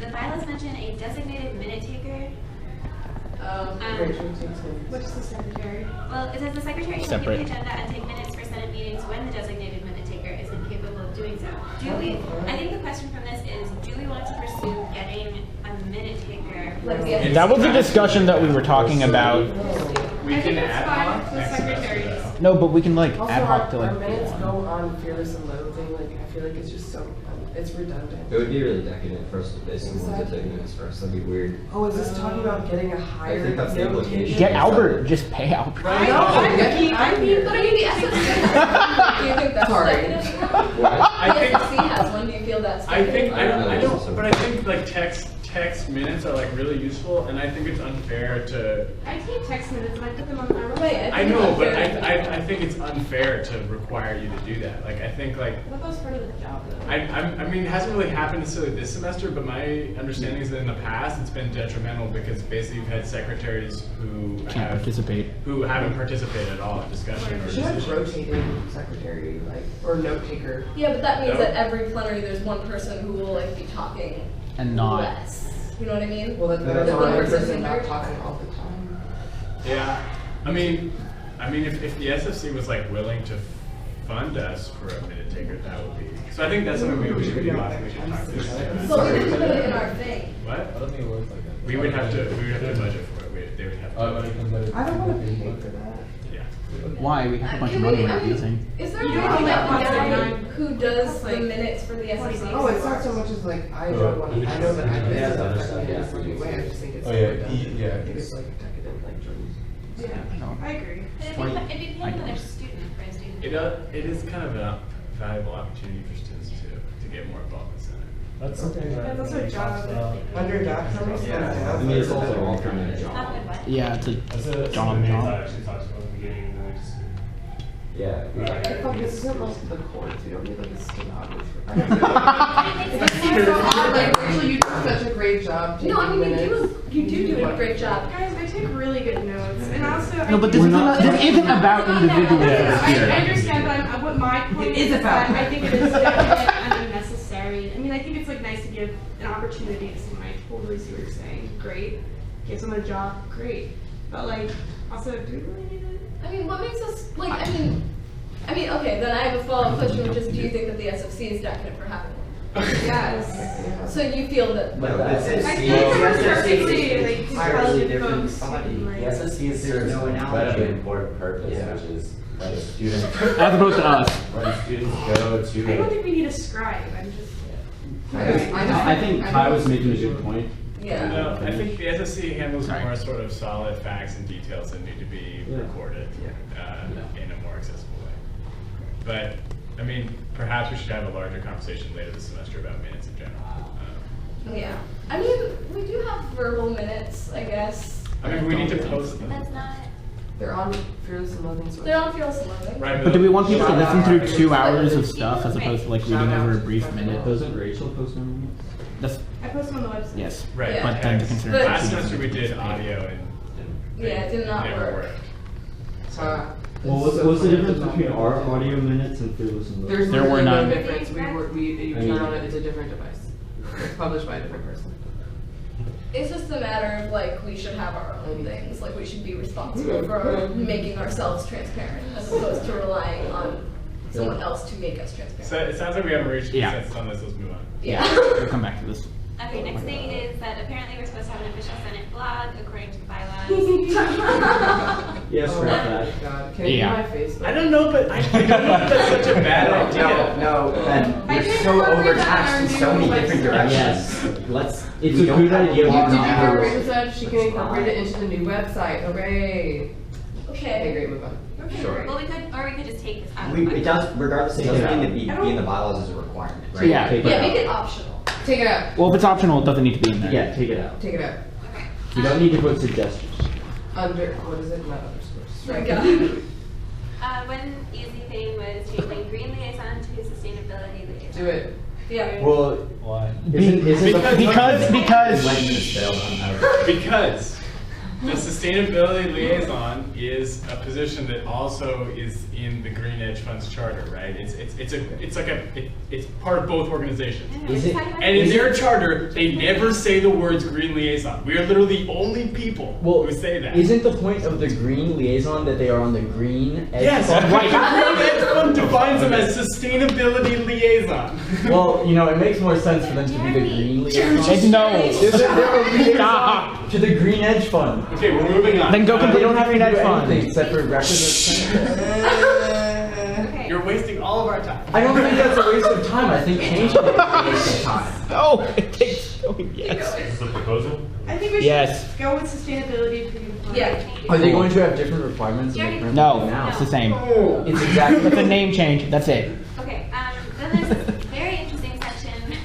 the bylaws mention a designated minute taker. Which is the secretary? Well, it says the secretary shall keep Separate. the agenda and take minutes for Senate meetings when the designated minute taker is incapable of doing so. I think the question from this is, do we want to pursue getting a minute taker? Like the That was a discussion that we were talking about. We I can think it's ad fine hoc with the next semester secretaries. though. No, but we can, like, Also, ad hoc to, our like, minutes one. go on fearless and loathing, like, I feel like it's just so, it's redundant. it would be really decadent for us to basically look at the minutes for us. That'd be weird. Oh, is this talking about getting a I higher think that's the note implication. taker? Get Albert, just pay Albert. I know, I'm getting But I mean, the SFC, do you think that's Sorry. decadent? I The think- SFC has one, do you feel that's I think, decadent? I don't, but I think like text minutes are like really useful, and I think it's unfair to, I take text minutes and I put them on my website. Right, I know, but I think it's unfair to require you to do that. Like, I think like, That was part of the job though. I mean, it hasn't really happened necessarily this semester, but my understanding is that in the past, it's been detrimental because basically you've had secretaries who Can't participate. who haven't participated at all in discussion or We should have decision. rotating secretary, like, or note taker. Yeah, but that means No. that every plenary, there's one person who will like be talking And not. less. You know what I mean? Well, then That's there's one one person person not here. talking all the time. Yeah, I mean, if the SFC was like willing to fund us for a minute taker, that would be. So I think that's something we should be talking. We should talk to. So we can put it in our thing. What? I don't think it works like that. We would have to budget for it. They would have to. But it comes out of- I don't wanna pay for that. Yeah. Why? We have a bunch of Can money we- we're I mean, using. Is there a You way don't to need that get the guy much. who does the Like, minutes for the SFC? Oh, it's not so much as like, I don't want, I know that I Yeah, it's other affecting stuff, me in yeah. a certain way, I just think it's. Oh, yeah, redundant. yeah. I think it's like decadent, like, Jordan's. Yeah, No. I agree. It'd Twenty- be paying another student for a student. It is kind of a valuable opportunity for students to get more involved in the Senate. That's Okay. Yeah, that's our job. Under job, somebody's Yeah. I mean, it's also an alternate It's job. not good, what? Yeah, it's a That's a John some of the things I John. actually talked about at the beginning, and then we just. Yeah. Fuck, this isn't like the courts, we don't need like a stenographer. It's It's more so so- hard, like, Rachel, you do such a great job No, I taking mean, minutes. you do a great job. Guys, I take really good notes, and also. No, but this isn't about individuals I here. understand, but what my point It is is about- that I think it is definitely unnecessary. I mean, I think it's like nice to give an opportunity to someone. I totally see what you're saying. Great. Give someone a job. Great. But like, also, do we really need it? I mean, what makes us like? I mean, okay. Then I have a follow-up question, which is, do you think that the SFC is decadent for having one? Yes. So you feel that? No, I feel like we're perfectly like entirely intelligent different folks. body. and, like- The SSC serves an incredibly important purpose, Yeah. which is when students, As opposed to us. when students go I to. don't think we need a scribe. I'm just. I think Kai was making a good point. Yeah. No, I think the SSC handles Sorry. more sort of solid facts and details that need to be Yeah. recorded in a more accessible way. But, I mean, perhaps we should have a larger conversation later this semester about minutes in general. Yeah. I mean, we do have verbal minutes, I guess. I mean, we need to post them. That's not. They're on Fearless and Loathing's They're website. on Fearless and Loathing. Right, But do we want people to listen through 2 hours of stuff as opposed to like reading over a brief minute? Doesn't Rachel post on That's, I post them on the website. yes. Right, Yeah. But then the text. concern But- is Last she semester doesn't we did participate. audio and. Yeah, it did not never work. worked. Well, what's the difference between our audio minutes and Fearless and Loathing? There's There were literally no none. difference, you I mean- turn on it, it's a different device. It's published by a different person. It's just a matter of like, we should have our own things, like we should be responsible for making ourselves transparent as opposed to relying on someone else to make us So transparent. it sounds like we haven't reached Yeah. consensus on this, let's move on. Yeah. We'll come back to this. Okay, next thing is that apparently we're supposed to have an official Senate blog according to the bylaws. Yes, Oh right my back. God, can I Yeah. get my Facebook? I don't know, but I don't know if that's such a bad idea. No, Ben, I we're think so we're working on overtaxed our in so new many different website. directions. Let's, It's we a don't good have idea. to You have to do have your rules. research, she can incorporate it into the new website, hooray. Okay, Okay. great, move on. Sure. Well, we could just take this out. It does, regardless, it doesn't mean Yeah. that be in the bylaws is a requirement, So right? yeah, Take Yeah, it make out. it optional. Take it out, well, if it's optional, it doesn't need to be in there. Yeah, take it out. take it out. You don't need to put suggestions. What is it? Not underscores. Oh my God. One easy thing was changing green liaison to sustainability liaison. Do it. Yeah. Well, Why? Because the sustainability liaison is a position that also is in the Green Edge Fund's charter, right? It's part of both organizations. Is it? And in their charter, they never say the words green liaison. We are literally the only people who say that. Isn't the point of the green liaison that they are on the green edge? Yes, Fund? the Green Edge Fund defines them as sustainability liaison. Well, it makes more sense for them to be the green liaison. No. They're a liaison Stop. to the Green Edge Fund. Okay, we're moving on. Then go complete They don't have to Green Edge do Fund. anything except for represent. You're wasting all of our time. I don't think that's a waste of time. I think changing it is a waste of time. No, it takes. Oh, yes. Is this a proposal? I think we should Yes. go with sustainability for uniform. Yeah. Are they going to have different requirements than they currently No, do now? it's the same. It's exactly. It's a name change. That's it. Okay, then there's this very interesting section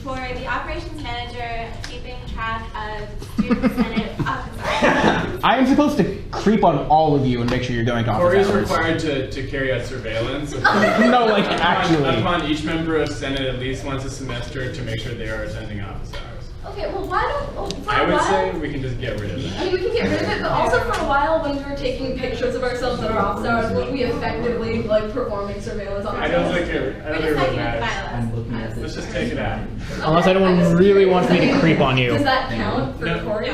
for the operations manager keeping track of student senate office hours. I am supposed to creep on all of you and make sure you're going to Corey office is hours. required to carry out surveillance. No, like, actually. Upon each member of Senate at least once a semester to make sure they are attending office hours. Okay, well, why don't, for I a would while, say we can just get rid of I that. mean, we can get rid of it, but also for a while when we were taking pictures of ourselves at our office hours, were we effectively like performing surveillance on I don't ourselves? think it really matters. Let's just take it out. Unless anyone really wants me to creep on you. Does that count for No. Corey?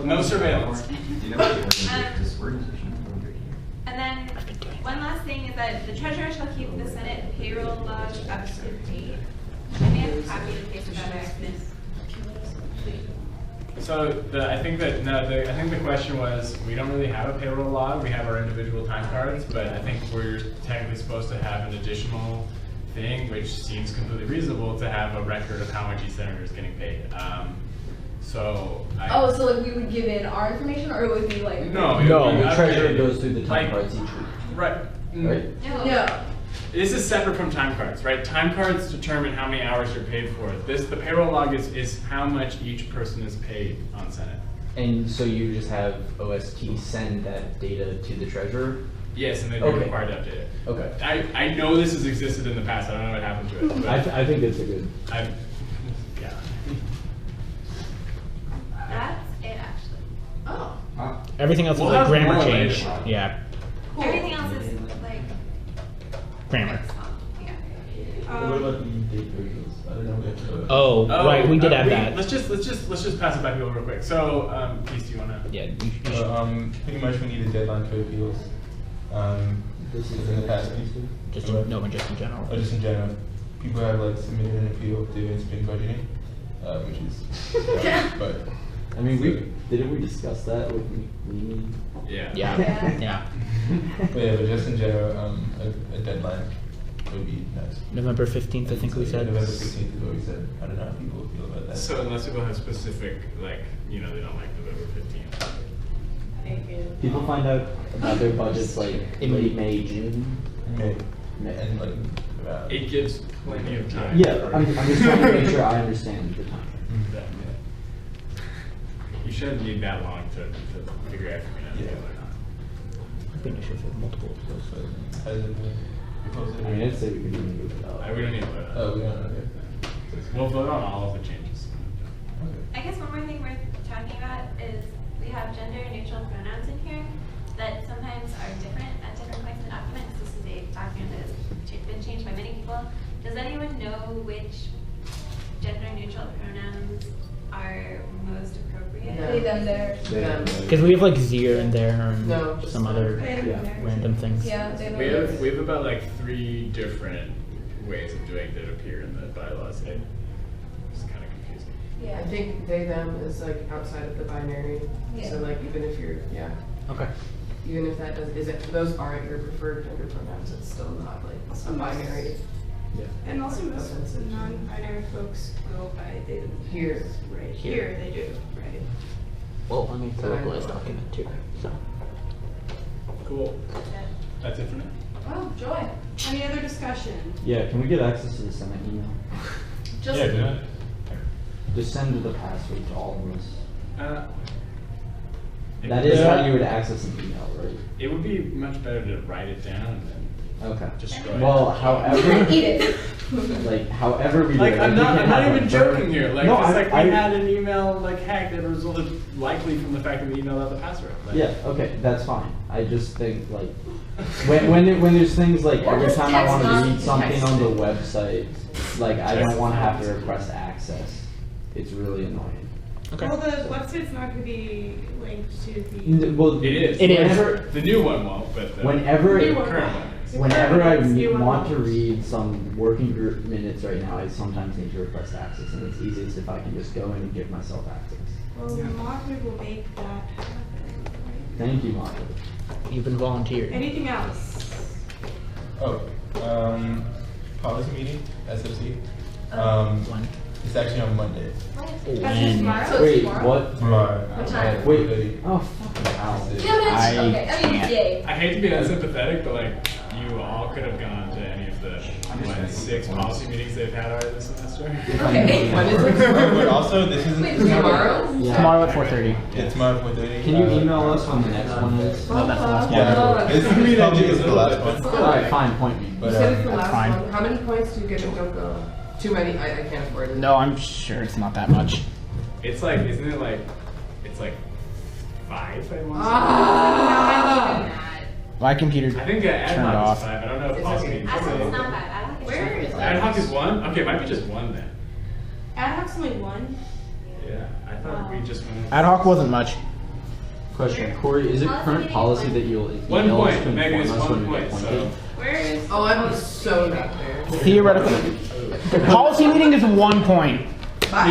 No surveillance. And then one last thing is that the treasurer shall keep the Senate payroll log up to date. I may have copied and pasted that by accident. So I think the question was, we don't really have a payroll log. We have our individual time cards, but I think we're technically supposed to have an additional thing, which seems completely reasonable, to have a record of how much each senator is getting paid. So like we would give in our information, or it would be like No, the treasurer goes through the time cards each week. Right. Right? No. This is separate from time cards, right? Time cards determine how many hours you're paid for. The payroll log is how much each person is paid on Senate. And so you just have OST send that data to the treasurer? Yes, and they'd be Okay. required to update it. Okay. I know this has existed in the past. I don't know what happened to it. But I think it's a good. Yeah. That's it, actually. Oh. Everything else is We'll like have grammar more change. later. Yeah, Everything else is like, grammar. yeah. What about the date versions? I don't know. We have to. Oh, right, we did have that. Let's just pass it back over real quick. So, Keith, do you wanna? Yeah. Pretty much we need a deadline for appeals. This is in the past. Just in general. Or just in general. People have like submitted an appeal to spring budgeting, which is, but. I mean, didn't we discuss that with me? Yeah. Yeah. But yeah, but just in general, a deadline would be nice. November 15th, I think we said. November 15th is what we said. I don't know how people feel about that. So unless people have specific, like, they don't like November 15th. People find out about their budgets like in late May, June. May. And like, It gives plenty of time. Yeah, I'm just trying to make sure I understand the time. You shouldn't need that long to figure out if you're gonna appeal or not. I think I should have multiple appeals. I mean, I'd say we could even move it up. We don't need to vote on it. Oh, we don't know. We'll vote on all of the changes. I guess one more thing worth talking about is we have gender neutral pronouns in here that sometimes are different at different points in the document. This is a document that has been changed by many people. Does anyone know which gender neutral pronouns are most appropriate? They, them, theirs. Because we have like Zier in there and No, just some other them. random things. Yeah, they We have about like 3 different ways of doing that appear in the bylaws. It's kind of confusing. Yeah. I think they, them is like outside of the binary. Yeah. So like even if you're, Okay. even if that those aren't your preferred gender pronouns, it's still not like a binary. Yeah. And also most non-binary folks go by they them. Here. Right here they do, right? Well, I mean, localized document too. So. Cool. That's it for now. Oh, joy. Any other discussion? Yeah, can we get access to the Senate email? Just Yeah, do it. Just send the password to all of us. That is how you would access an email, right? It would be much better to write it down and Okay. destroy it. Well, however, Eat it. like however we do Like it, I'm we not can have even a joking here. Like No, it's I- like we I- had an email like hacked that resulted likely from the fact that we emailed out the password. Like, Yeah. Okay, that's fine. I just think like when there's things like Or every just time I text want to us. read something Text on the it. website, like I don't Text want to it. have to request access. It's really annoying. Okay. Well, the website's not gonna be linked to the. Well, It is. It is. whenever, The new one won't, but the Whenever, New one. current one is. whenever I New one. want to read some working group minutes right now, I sometimes need to request access, and it's easiest if I can just go in and give myself access. Well, Mockwood will make that happen. Right? Thank you, Marco. You've been volunteered. Anything else? Oh, policy meeting, SFC. One. It's actually on Monday. That's When? tomorrow. So it's Wait, tomorrow? what? Tomorrow. What time? Wait. Oh, fucking hell. Damn it. I Okay, I mean, can't. yay. I hate to be unsympathetic, but like you all could have gone to any of the 6 policy meetings they've had already this semester. Okay. When is it? But also, this isn't. Wait, tomorrow? Yeah. Tomorrow at 4:30. It's tomorrow at 4:30. Can you email us when the next one is? No, that's the last one. Yeah, this is probably is the last one. Alright, fine, point me. You But, said it's the That's last fine. one. How many points do you get in Joker? Too many. I can't afford it. No, I'm sure it's not that much. It's like, isn't it like, it's like 5 I want to say. Ah! My computer I think ad turned hoc off. is 5. I don't know if It's policy okay. meetings. Ad hoc is not bad. Ad hoc is Where short. is Ad hoc is 1? Okay, it might be just 1 then. Ad hoc's only one. Yeah, I thought we just went. Ad hoc wasn't much. Question, Corey, is it current policy that you'll 1 email us point. to Megan is inform us 1 when we get point, appointed? so. Where is? Oh, I'm so not there. Theoretically. Policy meeting is 1 point. Bye.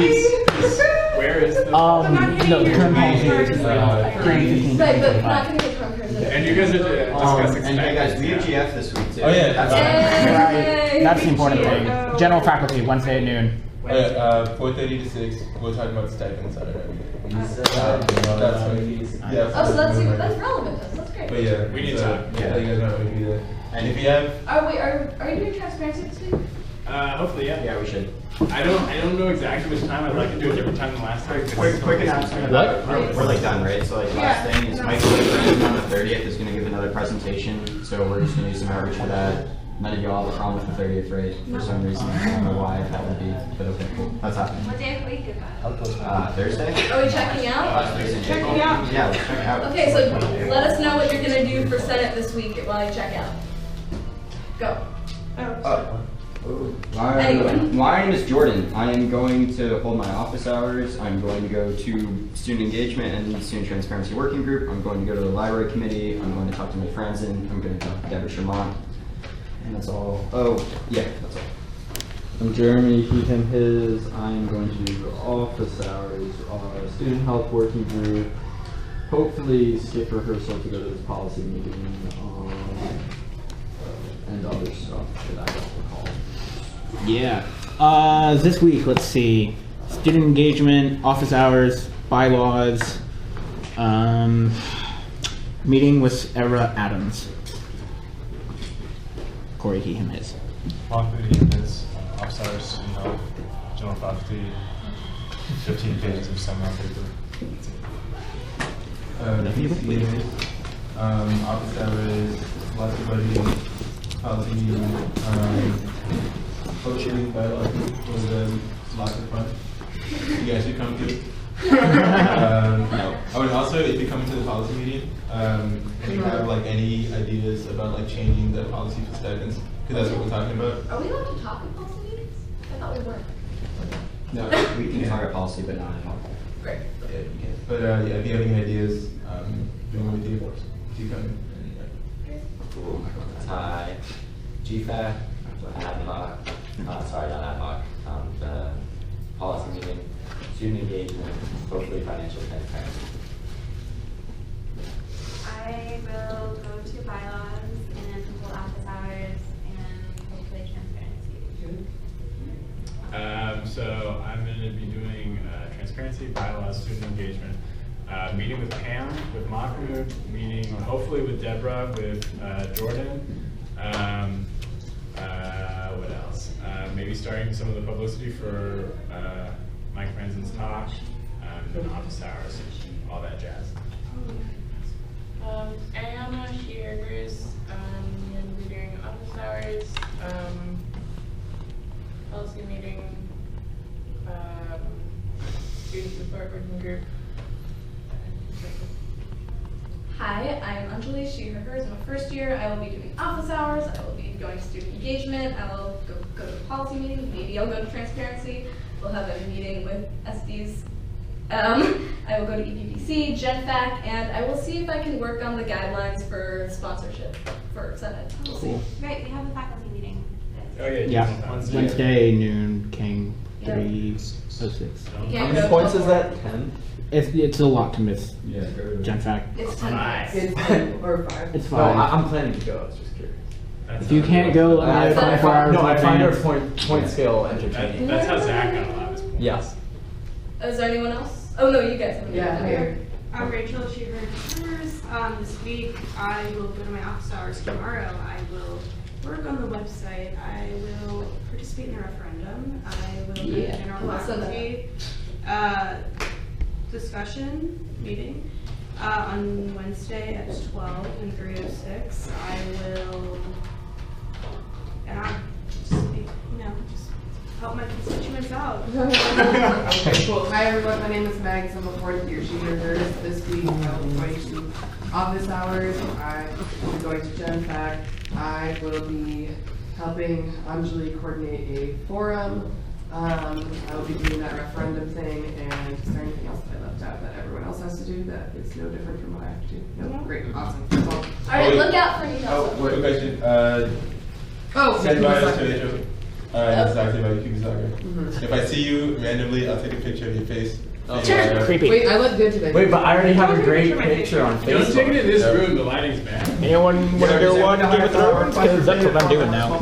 Where is the? I'm not hitting No, the your current grade policy card is is current 15, Right, but 25. not gonna get from person. And you guys are discussing And hey guys, we have stipends, yeah. GF this week too. Oh yeah. Right. That's the important thing. Yay. General faculty, Wednesday at noon. 4:30 to 6. We're talking about stipends on it. Yeah. Oh, so that's relevant to us. That's great. But yeah, We need so, time. Yeah, you guys know we do that. And if you have, Are you doing transparency this week? Hopefully, yeah. Yeah, we should. I don't know exactly which time. I'd like to do a different time than last time. Quick announcement What? about, we're like done, right? So like last Yeah. thing is Mike Oberlin on the 30th is gonna give another presentation, so we're just gonna do some outreach for that. None of y'all have a problem with the 30th, right? For some reason, I don't know why that would be, but okay, cool. That's happening. What day of the week is that? Thursday? Are we checking out? Checking out. Yeah, let's check it out. Okay, so let us know what you're gonna do for Senate this week while I check out. Go. Anyone? My name is Jordan. I am going to hold my office hours. I'm going to go to student engagement and student transparency working group. I'm going to go to the library committee. I'm going to talk to my friends and I'm going to talk to Deborah Shermont. And that's all. Oh, yeah, that's all. I'm Jeremy, he, him, his. I'm going to do office hours, student health working group, hopefully skip rehearsal to go to this policy meeting, and other stuff that I don't recall. Yeah. This week, let's see. Student engagement, office hours, bylaws, meeting with Era Adams. Corey, he, him, his. Mockwood and his office hours, student health, general faculty, 15 pages of seminar paper. PCA, office hours, lots of budgeting, policy meeting, hopefully bylaws was lots of fun. You guys should come too. Oh, and also if you come to the policy meeting, if you have like any ideas about like changing the policy for stipends, because that's what we're talking about. Are we allowed to talk in policy meetings? I thought we weren't. No, we can talk about policy, but not at all. Great. Yeah, you can. But yeah, if you have any ideas, bring them with you. Keep coming. Hi, GFAC, ad hoc, sorry, not ad hoc, the policy meeting, student engagement, hopefully financial transparency. I will go to bylaws and hold office hours and hopefully transparency. So I'm going to be doing transparency, bylaws, student engagement, meeting with Pam, with Mahmoud, meeting hopefully with Deborah, with Jordan. What else? Maybe starting some of the publicity for Mike Franzen's talk, and office hours, all that jazz. Hi, I am Anjali, she, her, hers. I'm a first year. I will be doing office hours. I will be going to student engagement. I will go to a policy meeting. Maybe I'll go to transparency. We'll have a meeting with SDs. I will go to EPPC, GenFac, and I will see if I can work on the guidelines for sponsorship for Senate. We'll see. Right, we have a faculty meeting. Oh yeah. Yeah, Wednesday noon, King 306. How many points is that? 10? It's a lot to miss. Yeah, go to Gen Fac. It's 10 Nice. It's 10 or 5. It's No, fine. I'm planning to go. I was just curious. If you can't go, let me know 24 hours. No, I in find our advance. point scale entertaining. That's how Zach got a lot of his points. Yes. Is there anyone else? Oh no, you guys haven't. Yeah, done it. here. I'm Rachel, she, her, hers. This week I will go to my office hours. Tomorrow I will work on the website. I will participate in a referendum. I will do a Yeah, general awesome. faculty discussion meeting on Wednesday at 12 and 306. I will, and I'll just be, just help my constituents out. Okay, cool. Hi everyone, my name is Meg, I'm a fourth year junior nurse. This week I will be going to office hours, I will be going to GenFac, I will be helping Anjali coordinate a forum, I will be doing that referendum thing, and is there anything else that I left out that everyone else has to do that is no different from what I have to do? No, great, awesome, that's all. Alright, look out for emails. Oh, wait, question. Oh, Send Nick bias was to like- Rachel. It's actually about Cuban soccer. Mhm. If I see you randomly, I'll take a picture of your face. Sure. Creepy. Wait, I look good today. Wait, but I already have a great picture on Don't take it Facebook. in this room, the lighting's bad. Anyone want to do one Game of Thrones? Because that's what I'm doing now.